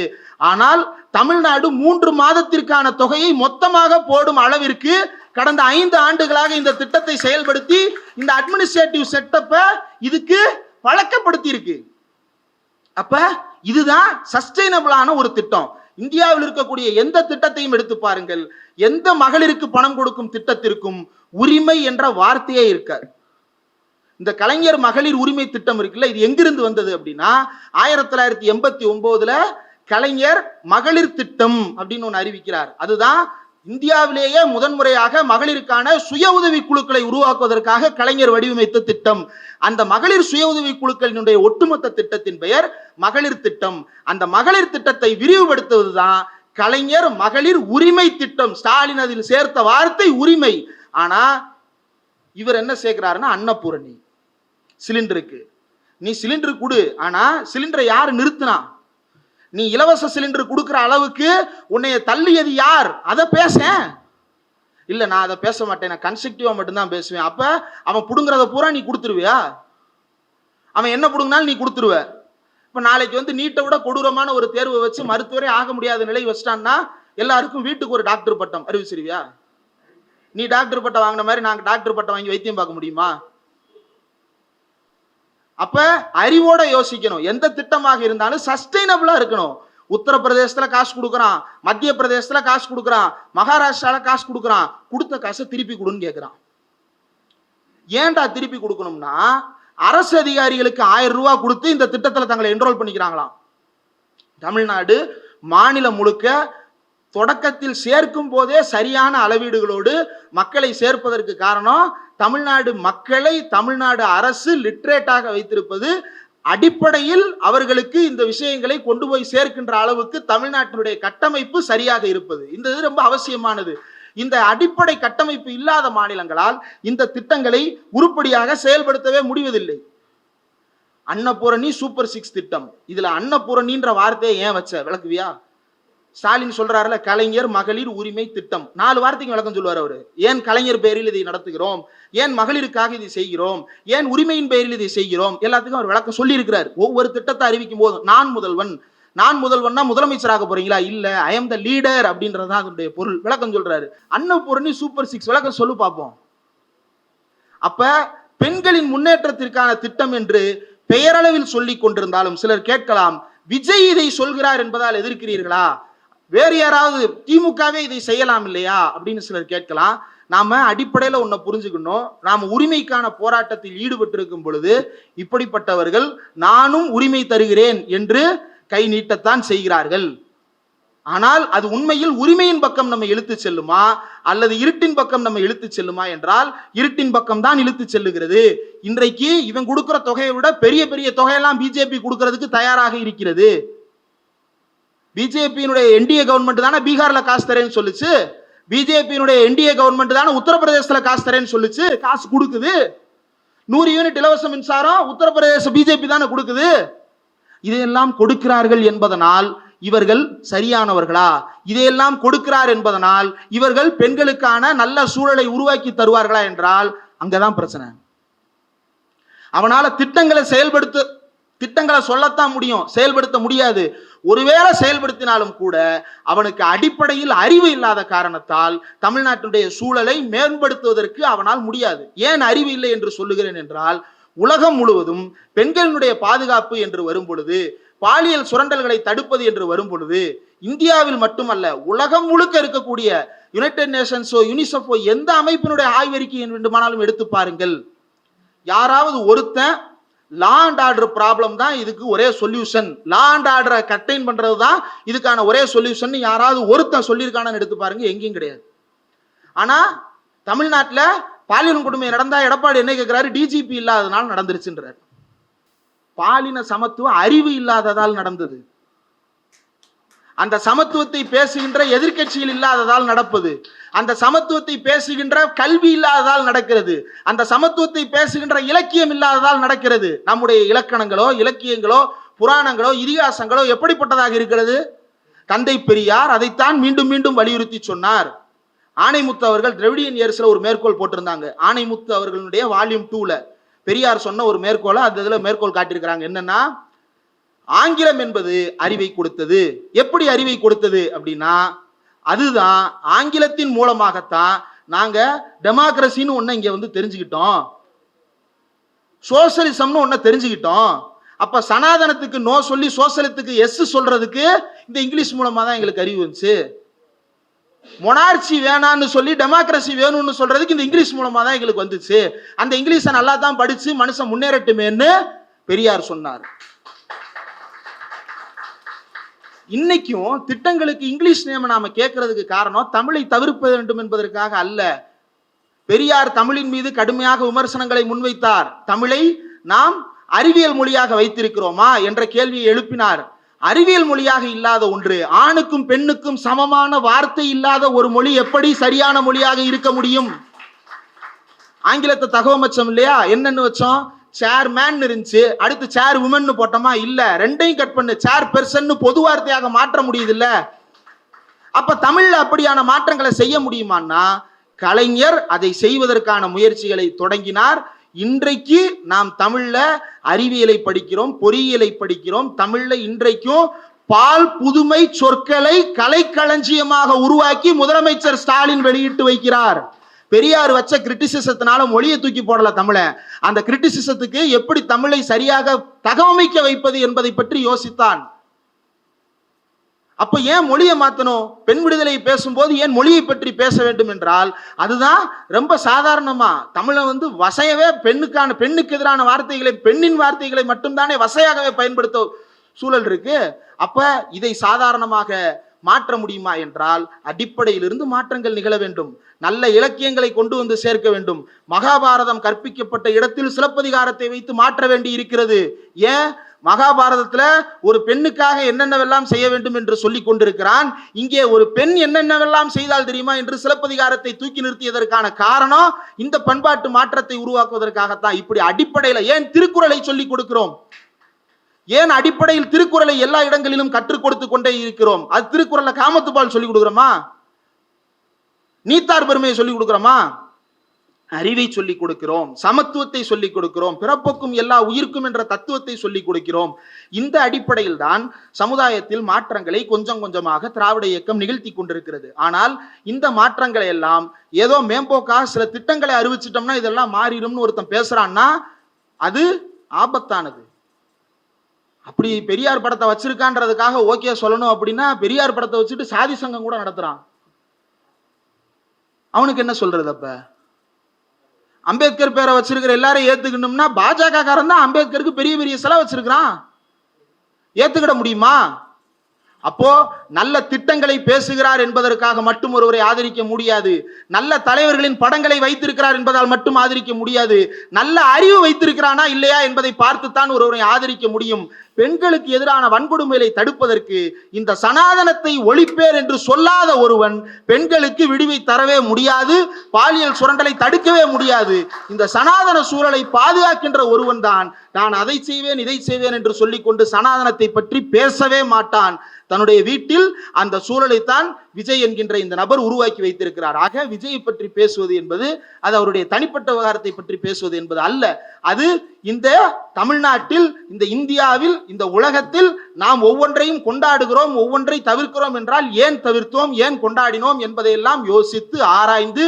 Speaker 1: ஆனால் தமிழ்நாடு 3 மாதத்திற்கான தொகையை மொத்தமாக போடும் அளவிற்கு கடந்த 5 ஆண்டுகளாக இந்த திட்டத்தை செயல்படுத்தி இந்த அட்மினிஸ்ட்ரேட்டிவ் செட்டப்பை இதுக்கு பழக்கப்படுத்தி இருக்கு. அப்ப இதுதான் சஸ்டைனபிளான ஒரு திட்டம். இந்தியாவில் இருக்கக்கூடிய எந்த திட்டத்தையும் எடுத்து பாருங்கள், எந்த மகளிருக்கு பணம் கொடுக்கும் திட்டத்திற்கும் உரிமை என்ற வார்த்தையே இருக்காது. இந்த கலைஞர் மகளிர் உரிமை திட்டம் இருக்குல்ல, இது எங்கிருந்து வந்தது அப்படின்னா 1989 கலைஞர் மகளிர் திட்டம் அப்படின்னு ஒன்று அறிவிக்கிறார். அதுதான் இந்தியாவிலேயே முதன்முறையாக மகளிருக்கான சுய உதவி குழுக்களை உருவாக்குவதற்காக கலைஞர் வடிவமைத்த திட்டம். அந்த மகளிர் சுய உதவி குழுக்களினுடைய ஒட்டுமொத்த திட்டத்தின் பெயர் மகளிர் திட்டம். அந்த மகளிர் திட்டத்தை விரிவுபடுத்துவதுதான் கலைஞர் மகளிர் உரிமை திட்டம். ஸ்டாலின் அதில் சேர்த்த வார்த்தை உரிமை. ஆனா இவர் என்ன சேர்க்கிறாருன்னா, அன்னபூரணி சிலிண்டருக்கு நீ சிலிண்டர் கொடு, ஆனா சிலிண்டரை யார் நிறுத்தினா? நீ இலவச சிலிண்டர் கொடுக்கிற அளவுக்கு உன்னைய தள்ளியது யார்? அதை பேச இல்ல, நான் அதை பேச மாட்டேன், நான் கன்ஸ்ட்ரக்டிவா மட்டும்தான் பேசுவேன். அப்ப அவன் புடுங்குறத பூரா நீ கொடுத்துருவியா? அவன் என்ன புடுங்கினாலும் நீ கொடுத்துருவ. இப்ப நாளைக்கு வந்து நீட்டை விட கொடூரமான ஒரு தேர்வை வச்சு மருத்துவரே ஆக முடியாத நிலை வச்சிட்டான்னா எல்லாருக்கும் வீட்டுக்கு ஒரு டாக்டர் பட்டம் அறிவிச்சிருவியா? நீ டாக்டர் பட்டம் வாங்கின மாதிரி நாங்க டாக்டர் பட்டம் வாங்கி வைத்தியம் பார்க்க முடியுமா? அப்ப அறிவோட யோசிக்கணும். எந்த திட்டமாக இருந்தாலும் சஸ்டைனபிளா இருக்கணும். உத்தரப்பிரதேசத்துல காசு கொடுக்குறான், மத்திய பிரதேசத்துல காசு கொடுக்குறான், மகாராஷ்டிரால காசு கொடுக்குறான், கொடுத்த காசை திருப்பி கொடுன்னு கேட்கிறான். ஏன்டா திருப்பி கொடுக்கணும்னா, அரசு அதிகாரிகளுக்கு 1000 ரூபாய் கொடுத்து இந்த திட்டத்துல தங்களை என்ரோல் பண்ணிக்கிறாங்களாம். தமிழ்நாடு மாநிலம் முழுக்க தொடக்கத்தில் சேர்க்கும் போதே சரியான அளவீடுகளோடு மக்களை சேர்ப்பதற்கு காரணம் தமிழ்நாடு மக்களை தமிழ்நாடு அரசு லிட்ரேட்டாக வைத்திருப்பது, அடிப்படையில் அவர்களுக்கு இந்த விஷயங்களை கொண்டு போய் சேர்க்கின்ற அளவுக்கு தமிழ்நாட்டினுடைய கட்டமைப்பு சரியாக இருப்பது. இந்த இது ரொம்ப அவசியமானது. இந்த அடிப்படை கட்டமைப்பு இல்லாத மாநிலங்களால் இந்த திட்டங்களை உருப்படியாக செயல்படுத்தவே முடிவதில்லை. அன்னபூரணி சூப்பர் 6 திட்டம், இதுல அன்னபூரணின்ற வார்த்தையை ஏன் வச்ச விளக்குவியா? ஸ்டாலின் சொல்றாருல, கலைஞர் மகளிர் உரிமை திட்டம், 4 வார்த்தைக்கு விளக்கம் சொல்லுவார் அவரு. ஏன் கலைஞர் பெயரில் இதை நடத்துகிறோம், ஏன் மகளிருக்காக இதை செய்கிறோம், ஏன் உரிமையின் பெயரில் இதை செய்கிறோம், எல்லாத்துக்கும் அவர் விளக்கம் சொல்லி இருக்கிறார். ஒவ்வொரு திட்டத்தை அறிவிக்கும் போது நான் முதல்வன்னா முதலமைச்சராக போறீங்களா? இல்ல, ஐ எம் த லீடர் அப்படின்றதுதான் அதனுடைய பொருள். விளக்கம் சொல்றாரு. அன்னபூரணி சூப்பர் 6 விளக்கம் சொல்லு பார்ப்போம். அப்ப பெண்களின் முன்னேற்றத்திற்கான திட்டம் என்று பெயரளவில் சொல்லிக் கொண்டிருந்தாலும் சிலர் கேட்கலாம், விஜய் இதை சொல்கிறார் என்பதால் எதிர்க்கிறீர்களா? வேறு யாராவது திமுகவே இதை செய்யலாம் இல்லையா அப்படின்னு சிலர் கேட்கலாம். நாம அடிப்படையில ஒன்ன புரிஞ்சுக்கணும். நாம உரிமைக்கான போராட்டத்தில் ஈடுபட்டிருக்கும் பொழுது இப்படிப்பட்டவர்கள் நானும் உரிமை தருகிறேன் என்று கை நீட்டத்தான் செய்கிறார்கள். ஆனால் அது உண்மையில் உரிமையின் பக்கம் நம்ம இழுத்து செல்லுமா அல்லது இருட்டின் பக்கம் நம்ம இழுத்து செல்லுமா என்றால் இருட்டின் பக்கம் தான் இழுத்து செல்லுகிறது. இன்றைக்கு இவன் கொடுக்கிற தொகையை விட பெரிய பெரிய தொகையெல்லாம் பிஜேபி கொடுக்கிறதுக்கு தயாராக இருக்கிறது. பிஜேபியினுடைய என்டிஏ கவர்மெண்ட் தானே பீகார்ல காசு தரேன்னு சொல்லுச்சு, பிஜேபியினுடைய என்டிஏ கவர்மெண்ட் தானே உத்தரப்பிரதேசத்துல காசு தரேன்னு சொல்லுச்சு, காசு கொடுக்குது. 100 யூனிட் இலவச மின்சாரம் உத்தரப்பிரதேச பிஜேபி தானே கொடுக்குது. இதையெல்லாம் கொடுக்கிறார்கள் என்பதனால் இவர்கள் சரியானவர்களா? இதையெல்லாம் கொடுக்கிறார் என்பதனால் இவர்கள் பெண்களுக்கான நல்ல சூழலை உருவாக்கி தருவார்களா என்றால் அங்கதான் பிரச்சனை. அவனால திட்டங்களை சொல்லத்தான் முடியும், செயல்படுத்த முடியாது. ஒருவேளை செயல்படுத்தினாலும் கூட அவனுக்கு அடிப்படையில் அறிவு இல்லாத காரணத்தால் தமிழ்நாட்டுடைய சூழலை மேம்படுத்துவதற்கு அவனால் முடியாது. ஏன் அறிவு இல்லை என்று சொல்லுகிறேன் என்றால், உலகம் முழுவதும் பெண்களுடைய பாதுகாப்பு என்று வரும் பொழுது, பாலியல் சுரண்டல்களை தடுப்பது என்று வரும் பொழுது, இந்தியாவில் மட்டுமல்ல உலகம் முழுக்க இருக்கக்கூடிய யுனைடெட் நேஷன்ஸோ யுனிசெஃபோ எந்த அமைப்பினுடைய ஆய்வறிக்கை வேண்டுமானாலும் எடுத்து பாருங்கள். யாராவது ஒருத்தன் லா அண்ட் ஆர்டர் ப்ராப்ளம் தான் இதுக்கு ஒரே சொல்யூஷன், லா அண்ட் ஆர்டரை கட்டைன் பண்றது தான் இதுக்கான ஒரே சொல்யூஷன் யாராவது ஒருத்தன் சொல்லியிருக்கானு எடுத்து பாருங்க, எங்கேயும் கிடையாது. ஆனா தமிழ்நாட்டில் பாலியல் கொடுமை நடந்தா எடப்பாடி என்ன கேட்கிறாரு, டிஜிபி இல்லாததால் நடந்துருச்சுன்றார். பாலின சமத்துவம் அறிவு இல்லாததால் நடந்தது. அந்த சமத்துவத்தை பேசுகின்ற எதிர்க்கட்சிகள் இல்லாததால் நடப்பது, அந்த சமத்துவத்தை பேசுகின்ற கல்வி இல்லாததால் நடக்கிறது, அந்த சமத்துவத்தை பேசுகின்ற இலக்கியம் இல்லாததால் நடக்கிறது. நம்முடைய இலக்கணங்களோ இலக்கியங்களோ புராணங்களோ இதிகாசங்களோ எப்படிப்பட்டதாக இருக்கிறது? தந்தை பெரியார் அதைத்தான் மீண்டும் மீண்டும் வலியுறுத்தி சொன்னார். ஆணைமுத்து அவர்கள் திராவிடியன் இயர்ஸ்ல ஒரு மேற்கோள் போட்டிருந்தாங்க. ஆணைமுத்து அவர்களுடைய வால்யூம் 2ல பெரியார் சொன்ன ஒரு மேற்கோளை அந்த இதுல மேற்கோள் காட்டியிருக்கிறாங்க. என்னன்னா, ஆங்கிலம் என்பது அறிவை கொடுத்தது. எப்படி அறிவை கொடுத்தது அப்படின்னா, அதுதான் ஆங்கிலத்தின் மூலமாகத்தான் நாங்க டெமோக்ரஸின்னு ஒண்ணு இங்க வந்து தெரிஞ்சுக்கிட்டோம், சோசியலிசம்னு ஒண்ணு தெரிஞ்சுக்கிட்டோம். அப்ப சனாதனத்துக்கு நோ சொல்லி சோசியலிசத்துக்கு எஸ் சொல்றதுக்கு இந்த இங்கிலீஷ் மூலமா தான் எங்களுக்கு அறிவு வந்துச்சு. மொனார்ச்சி வேணான்னு சொல்லி டெமோக்ரஸி வேணும்னு சொல்றதுக்கு இந்த இங்கிலீஷ் மூலமா தான் எங்களுக்கு வந்துச்சு. அந்த இங்கிலீஷை நல்லா தான் படிச்சு மனுஷன் முன்னேறட்டுமேன்னு பெரியார் சொன்னார். இன்னைக்கும் திட்டங்களுக்கு இங்கிலீஷ் நேம் நாம கேட்கறதுக்கு காரணம் தமிழை தவிர்க்க வேண்டும் என்பதற்காக அல்ல. பெரியார் தமிழின் மீது கடுமையாக விமர்சனங்களை முன்வைத்தார். தமிழை நாம் அறிவியல் மொழியாக வைத்திருக்கிறோமா என்ற கேள்வியை எழுப்பினார். அறிவியல் மொழியாக இல்லாத ஒன்று, ஆணுக்கும் பெண்ணுக்கும் சமமான வார்த்தை இல்லாத ஒரு மொழி எப்படி சரியான மொழியாக இருக்க முடியும்? ஆங்கிலத்தை தகவமைச்சோம் இல்லையா, என்னன்னு வச்சோம்? சேர்மேன் இருந்துச்சு, அடுத்து சேர் உமன் போட்டோமா? இல்ல, ரெண்டையும் கட் பண்ணு, சேர் பெர்சன் பொது வார்த்தையாக மாற்ற முடியுது இல்ல. அப்ப தமிழ்ல அப்படியான மாற்றங்களை செய்ய முடியுமான்னா, கலைஞர் அதை செய்வதற்கான முயற்சிகளை தொடங்கினார். இன்றைக்கு நாம் தமிழ்ல அறிவியலை படிக்கிறோம், பொறியியலை படிக்கிறோம். தமிழ்ல இன்றைக்கும் பால் புதுமை சொற்களை கலைக்களஞ்சியமாக உருவாக்கி முதலமைச்சர் ஸ்டாலின் வெளியிட்டு வைக்கிறார். பெரியார் வச்ச கிரிட்டிசிசத்தினால மொழியை தூக்கி போடல தமிழ, அந்த கிரிட்டிசிசத்துக்கு எப்படி தமிழை சரியாக தகவமைக்க வைப்பது என்பதை பற்றி யோசித்தான். அப்ப ஏன் மொழியை மாத்தணும்? பெண் விடுதலை பேசும்போது ஏன் மொழியை பற்றி பேச வேண்டும் என்றால், அதுதான் ரொம்ப சாதாரணமா தமிழை வந்து வசையவே பெண்ணுக்கு எதிரான வார்த்தைகளை, பெண்ணின் வார்த்தைகளை மட்டும்தானே வசையாகவே பயன்படுத்த சூழல் இருக்கு. அப்ப இதை சாதாரணமாக மாற்ற முடியுமா என்றால் அடிப்படையிலிருந்து மாற்றங்கள் நிகழ வேண்டும். நல்ல இலக்கியங்களை கொண்டு வந்து சேர்க்க வேண்டும். மகாபாரதம் கற்பிக்கப்பட்ட இடத்தில் சிலப்பதிகாரத்தை வைத்து மாற்ற வேண்டி இருக்கிறது. ஏன்? மகாபாரதத்துல ஒரு பெண்ணுக்காக என்னென்னவெல்லாம் செய்ய வேண்டும் என்று சொல்லிக் கொண்டிருக்கிறான். இங்கே ஒரு பெண் என்னென்னவெல்லாம் செய்தால் தெரியுமா என்று சிலப்பதிகாரத்தை தூக்கி நிறுத்தியதற்கான காரணம் இந்த பண்பாட்டு மாற்றத்தை உருவாக்குவதற்காகத்தான். இப்படி அடிப்படையில் ஏன் திருக்குறளை சொல்லிக் கொடுக்கிறோம்? ஏன் அடிப்படையில் திருக்குறளை எல்லா இடங்களிலும் கற்றுக் கொடுத்து கொண்டே இருக்கிறோம்? அது திருக்குறளை காமத்துப்பால் சொல்லிக் கொடுக்கிறோமா? நீத்தார் பெருமையை சொல்லிக் கொடுக்கிறோமா? அறிவை சொல்லிக் கொடுக்கிறோம், சமத்துவத்தை சொல்லிக் கொடுக்கிறோம், பிறப்புக்கும் எல்லா உயிர்க்கும் என்ற தத்துவத்தை சொல்லிக் கொடுக்கிறோம். இந்த அடிப்படையில் தான் சமுதாயத்தில் மாற்றங்களை கொஞ்சம் கொஞ்சமாக திராவிட இயக்கம் நிகழ்த்தி கொண்டிருக்கிறது. ஆனால் இந்த மாற்றங்களை எல்லாம் ஏதோ மேம்போக்காக சில திட்டங்களை அறிவிச்சிட்டோம்னா இதெல்லாம் மாறிடும்னு ஒருத்தன் பேசுறான்னா அது ஆபத்தானது. அப்படி பெரியார் படத்தை வச்சிருக்கான்றதுக்காக ஓகே சொல்லணும் அப்படின்னா பெரியார் படத்தை வச்சுட்டு சாதி சங்கம் கூட நடத்துறான். அவனுக்கு என்ன சொல்றது? அப்ப அம்பேத்கர் பேரை வச்சிருக்கிற எல்லாரும் ஏத்துக்கணும்னா பாஜக காரன் தான் அம்பேத்கருக்கு பெரிய பெரிய சிலை வச்சிருக்கிறான். ஏத்துக்கிட முடியுமா? அப்போ நல்ல திட்டங்களை பேசுகிறார் என்பதற்காக மட்டும் ஒருவரை ஆதரிக்க முடியாது. நல்ல தலைவர்களின் படங்களை வைத்திருக்கிறார் என்பதால் மட்டும் ஆதரிக்க முடியாது. நல்ல அறிவு வைத்திருக்கிறானா இல்லையா என்பதை பார்த்துத்தான் ஒருவரை ஆதரிக்க முடியும். பெண்களுக்கு எதிரான வன்கொடுமைகளை தடுப்பதற்கு இந்த சனாதனத்தை ஒழிப்பேர் என்று சொல்லாத ஒருவன் பெண்களுக்கு விடுவை தரவே முடியாது, பாலியல் சுரண்டலை தடுக்கவே முடியாது. இந்த சனாதன சூழலை பாதுகாக்கின்ற ஒருவன் தான் நான் அதை செய்வேன் இதை செய்வேன் என்று சொல்லிக்கொண்டு சனாதனத்தை பற்றி பேசவே மாட்டான். தன்னுடைய வீட்டில் அந்த சூழலைத்தான் விஜய் என்கின்ற இந்த நபர் உருவாக்கி வைத்திருக்கிறார். ஆக விஜயை பற்றி பேசுவது என்பது அது அவருடைய தனிப்பட்ட விவகாரத்தை பற்றி பேசுவது என்பது அல்ல. அது இந்த தமிழ்நாட்டில், இந்த இந்தியாவில், இந்த உலகத்தில் நாம் ஒவ்வொன்றையும் கொண்டாடுகிறோம், ஒவ்வொன்றை தவிர்க்கிறோம் என்றால் ஏன் தவிர்த்தோம், ஏன் கொண்டாடினோம் என்பதையெல்லாம் யோசித்து ஆராய்ந்து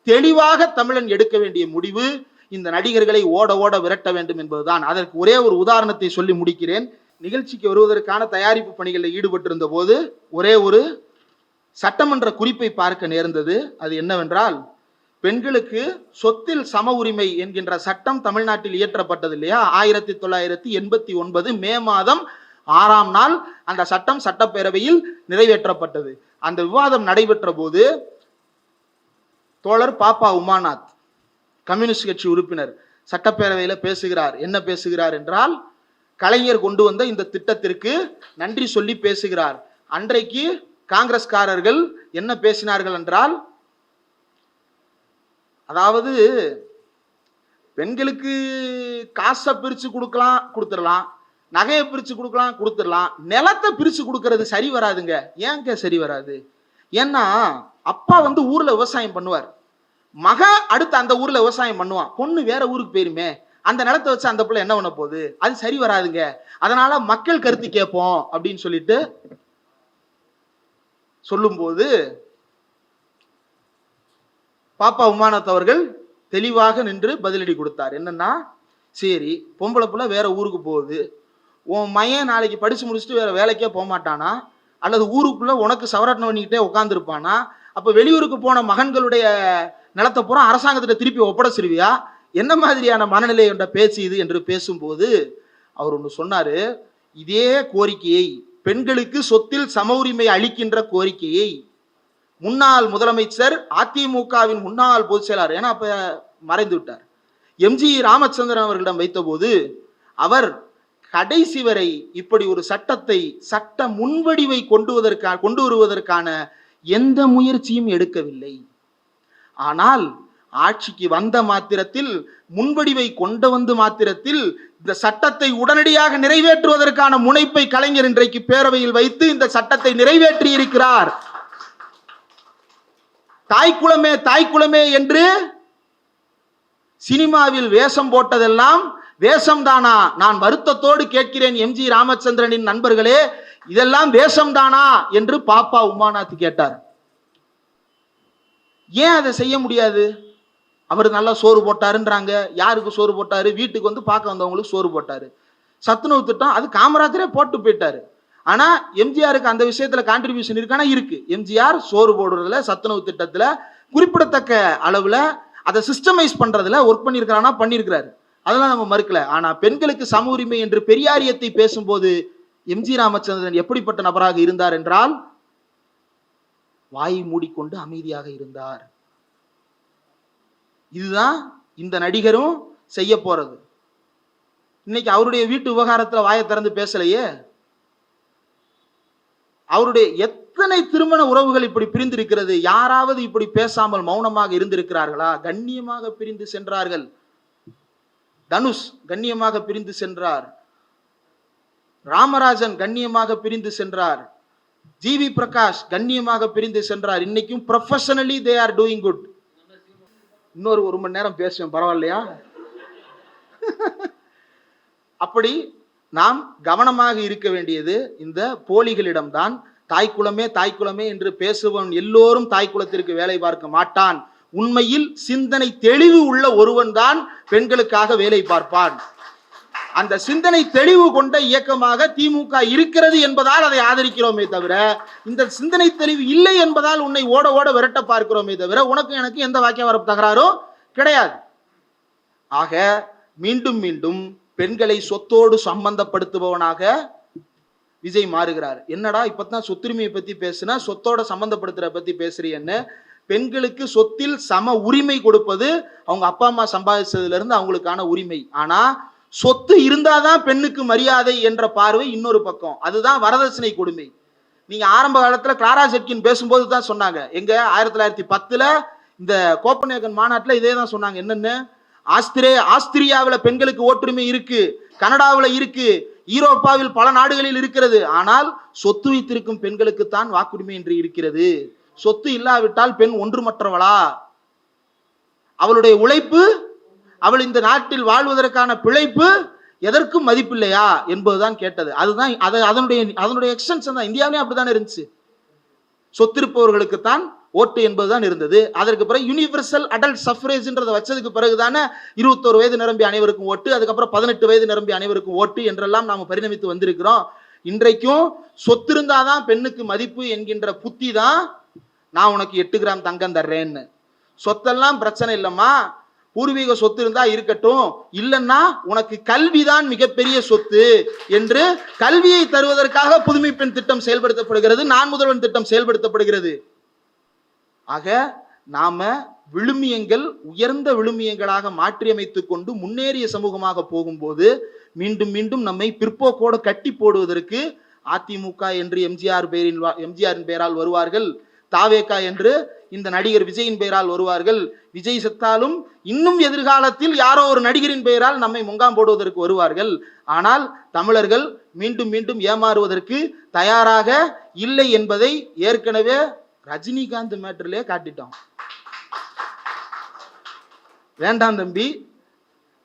Speaker 1: தெளிவாக தமிழன் எடுக்க வேண்டிய முடிவு இந்த நடிகர்களை ஓட ஓட விரட்ட வேண்டும் என்பதுதான். அதற்கு ஒரே ஒரு உதாரணத்தை சொல்லி முடிக்கிறேன். நிகழ்ச்சிக்கு வருவதற்கான தயாரிப்பு பணிகளில் ஈடுபட்டிருந்த போது ஒரே ஒரு சட்டமன்ற குறிப்பை பார்க்க நேர்ந்தது. அது என்னவென்றால், பெண்களுக்கு சொத்தில் சம உரிமை என்கின்ற சட்டம் தமிழ்நாட்டில் இயற்றப்பட்டது இல்லையா? 1989 மே மாதம் 6ஆம் நாள் அந்த சட்டம் சட்டப்பேரவையில் நிறைவேற்றப்பட்டது. அந்த விவாதம் நடைபெற்ற போது தோழர் பாப்பா உமாநாத், கம்யூனிஸ்ட் கட்சி உறுப்பினர், சட்டப்பேரவையில் பேசுகிறார். என்ன பேசுகிறார் என்றால், கலைஞர் கொண்டு வந்த இந்த திட்டத்திற்கு நன்றி சொல்லி பேசுகிறார். அன்றைக்கு காங்கிரஸ்காரர்கள் என்ன பேசினார்கள் என்றால், அதாவது பெண்களுக்கு காசை பிரிச்சு கொடுத்துடலாம், நகையை பிரிச்சு கொடுத்துடலாம், நிலத்தை பிரிச்சு கொடுக்கறது சரி வராதுங்க. ஏங்க சரி வராது? ஏன்னா அப்பா ஊர்ல விவசாயம் பண்ணுவார், மக அடுத்து அந்த ஊர்ல விவசாயம் பண்ணுவான், பொண்ணு வேற ஊருக்கு போயிருமே, அந்த நிலத்தை வச்சு அந்த பிள்ளை என்ன பண்ண போகுது? அது சரி வராதுங்க. அதனால மக்கள் கருத்து கேட்போம் அப்படின்னு சொல்லிட்டு சொல்லும்போது பாப்பா உமாநாத் அவர்கள் தெளிவாக நின்று பதிலடி கொடுத்தார். என்னன்னா, சரி, பொம்பளை பிள்ளை வேற ஊருக்கு போகுது, உன் மையன் நாளைக்கு படிச்சு முடிச்சுட்டு வேற வேலைக்கே போக மாட்டானா, அல்லது ஊருக்குள்ள உனக்கு சவராட்டம் பண்ணிக்கிட்டே உட்காந்துருப்பானா? அப்ப வெளியூருக்கு போன மகன்களுடைய நிலத்தை பூரா அரசாங்கத்திட்ட திருப்பி ஒப்படைச்சிருவியா? என்ன மாதிரியான மனநிலை என்ற பேச்சு இது என்று பேசும்போது அவர் ஒன்று சொன்னாரு. இதே கோரிக்கையை, பெண்களுக்கு சொத்தில் சம உரிமை அளிக்கின்ற கோரிக்கையை முன்னாள் முதலமைச்சர், அதிமுகவின் முன்னாள் பொதுச் செயலாளர், ஏன்னா அப்ப மறைந்து விட்டார், எம்ஜி ராமச்சந்திரன் அவர்களிடம் வைத்த போது அவர் கடைசி வரை இப்படி ஒரு சட்டத்தை, சட்ட முன்வடிவை கொண்டு வருவதற்கான எந்த முயற்சியும் எடுக்கவில்லை. ஆனால் ஆட்சிக்கு வந்த மாத்திரத்தில், முன்வடிவை கொண்டு வந்து மாத்திரத்தில் இந்த சட்டத்தை உடனடியாக நிறைவேற்றுவதற்கான முனைப்பை கலைஞர் இன்றைக்கு பேரவையில் வைத்து இந்த சட்டத்தை நிறைவேற்றி இருக்கிறார். தாய்க்குளமே தாய்க்குளமே என்று சினிமாவில் வேஷம் போட்டதெல்லாம் வேஷம்தானா? நான் வருத்தத்தோடு கேட்கிறேன் எம்ஜி ராமச்சந்திரனின் நண்பர்களே, இதெல்லாம் வேஷம்தானா என்று பாப்பா உமாநாத் கேட்டார். ஏன் அதை செய்ய முடியாது? அவர் நல்லா சோறு போட்டாருன்றாங்க. யாருக்கு சோறு போட்டாரு? வீட்டுக்கு பார்க்க வந்தவங்களுக்கு சோறு போட்டாரு. சத்துணவு திட்டம் அது காமராஜரே போட்டு போயிட்டாரு. ஆனா எம்ஜிஆருக்கு அந்த விஷயத்துல கான்ட்ரிபியூஷன் இருக்கானா? இருக்கு. எம்ஜிஆர் சோறு போடுறதுல, சத்துணவு திட்டத்துல குறிப்பிடத்தக்க அளவுல அதை சிஸ்டமைஸ் பண்றதுல ஒர்க் பண்ணியிருக்கிறானா? பண்ணியிருக்கிறாரு. அதெல்லாம் நம்ம மறுக்கல. ஆனா பெண்களுக்கு சம உரிமை என்று பெரியாரியத்தை பேசும்போது எம்ஜி ராமச்சந்திரன் எப்படிப்பட்ட நபராக இருந்தார் என்றால், வாயை மூடிக்கொண்டு அமைதியாக இருந்தார். இதுதான் இந்த நடிகரும் செய்ய போறது. இன்னைக்கு அவருடைய வீட்டு விவகாரத்துல வாயை திறந்து பேசலையே. அவருடைய எத்தனை திருமண உறவுகள் இப்படி பிரிந்திருக்கிறது? யாராவது இப்படி பேசாமல் மௌனமாக இருந்திருக்கிறார்களா? கண்ணியமாக பிரிந்து சென்றார்கள். தனுஷ் கண்ணியமாக பிரிந்து சென்றார். ராமராஜன் கண்ணியமாக பிரிந்து சென்றார். ஜிவி பிரகாஷ் கண்ணியமாக பிரிந்து சென்றார். இன்னைக்கும் professionally they are doing good. இன்னொரு 1 மணி நேரம் பேசுவேன், பரவாயில்லையா? அப்படி நாம் கவனமாக இருக்க வேண்டியது இந்த போலிகளிடம்தான். தாய்க்குலமே தாய்க்குலமே என்று பேசுபவன் எல்லோரும் தாய்க்குலத்திற்கு வேலை பார்க்க மாட்டான். உண்மையில் சிந்தனை தெளிவு உள்ள ஒருவன் தான் பெண்களுக்காக வேலை பார்ப்பான். அந்த சிந்தனை தெளிவு கொண்ட இயக்கமாக திமுக இருக்கிறது என்பதால் அதை ஆதரிக்கிறோமே தவிர, இந்த சிந்தனை தெளிவு இல்லை என்பதால் உன்னை ஓட ஓட விரட்ட பார்க்கிறோமே தவிர, உனக்கு எனக்கு எந்த வாக்கிய வரப்பு தகராறும் கிடையாது. ஆக மீண்டும் மீண்டும் பெண்களை சொத்தோடு சம்பந்தப்படுத்துபவனாக விஜய் மாறுகிறார். என்னடா இப்பதான் சொத்துரிமையை பத்தி பேசுனா சொத்தோட சம்பந்தப்படுத்துற பத்தி பேசுறீன்னு. பெண்களுக்கு சொத்தில் சம உரிமை கொடுப்பது அவங்க அப்பா அம்மா சம்பாதிச்சதுல இருந்து அவங்களுக்கான உரிமை. ஆனா சொத்து இருந்தாதான் பெண்ணுக்கு மரியாதை என்ற பார்வை இன்னொரு பக்கம். அதுதான் வரதட்சணை கொடுமை. நீங்க ஆரம்ப காலத்துல கிளாரா ஜெட்கின் பேசும்போது தான் சொன்னாங்க. எங்க 1910 இந்த கோப்பன்ஹேகன் மாநாட்டில் இதே தான் சொன்னாங்க. என்னன்னு, ஆஸ்திரியாவில் பெண்களுக்கு ஓட்டுரிமை இருக்கு, கனடாவில் இருக்கு, ஈரோப்பாவில் பல நாடுகளில் இருக்கிறது. ஆனால் சொத்து வைத்திருக்கும் பெண்களுக்கு தான் வாக்குரிமை என்று இருக்கிறது. சொத்து இல்லாவிட்டால் பெண் ஒன்றுமற்றவளா? அவளுடைய உழைப்பு, அவள் இந்த நாட்டில் வாழ்வதற்கான பிழைப்பு எதற்கும் மதிப்பில்லையா என்பதுதான் கேட்டது. அதுதான் அதனுடைய எக்ஸ்டென்ஷன் தான். இந்தியாவிலே அப்படிதான் இருந்துச்சு. சொத்திருப்பவர்களுக்கு தான் ஓட்டு என்பதுதான் இருந்தது. அதற்கு பிறகு யூனிவர்சல் அடல்ட் சஃப்ரேஜ்ன்றதை வச்சதுக்கு பிறகுதானே 21 வயது நிரம்பி அனைவருக்கும் ஓட்டு, அதுக்கப்புறம் 18 வயது நிரம்பி அனைவருக்கும் ஓட்டு என்றெல்லாம் நாம் பரிணமித்து வந்திருக்கிறோம். இன்றைக்கும் சொத்து இருந்தாதான் பெண்ணுக்கு மதிப்பு என்கின்ற புத்தி தான் நான் உனக்கு 8 கிராம் தங்கம் தர்றேன்னு. சொத்தெல்லாம் பிரச்சனை இல்லம்மா, பூர்வீக சொத்து இருந்தா இருக்கட்டும், இல்லைன்னா உனக்கு கல்விதான் மிகப்பெரிய சொத்து என்று கல்வியை தருவதற்காக புதுமை பெண் திட்டம் செயல்படுத்தப்படுகிறது, நான் முதல்வன் திட்டம் செயல்படுத்தப்படுகிறது. ஆக நாம விழுமியங்கள் உயர்ந்த விழுமியங்களாக மாற்றியமைத்துக் கொண்டு முன்னேறிய சமூகமாக போகும்போது மீண்டும் மீண்டும் நம்மை பிற்போக்கோடு கட்டி போடுவதற்கு அதிமுக என்று எம்ஜிஆரின் பெயரால் வருவார்கள், தாவேகா என்று இந்த நடிகர் விஜயின் பெயரால் வருவார்கள். விஜய் செத்தாலும் இன்னும் எதிர்காலத்தில் யாரோ ஒரு நடிகரின் பெயரால் நம்மை முகாம் போடுவதற்கு வருவார்கள். ஆனால் தமிழர்கள் மீண்டும் மீண்டும் ஏமாறுவதற்கு தயாராக இல்லை என்பதை ஏற்கனவே ரஜினிகாந்த் மேட்டர்லயே காட்டிட்டோம். வேண்டாம் தம்பி,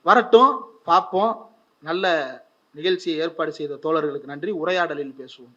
Speaker 1: வரட்டும், பார்ப்போம். நல்ல நிகழ்ச்சியை ஏற்பாடு செய்த தோழர்களுக்கு நன்றி. உரையாடலில் பேசுவோம்.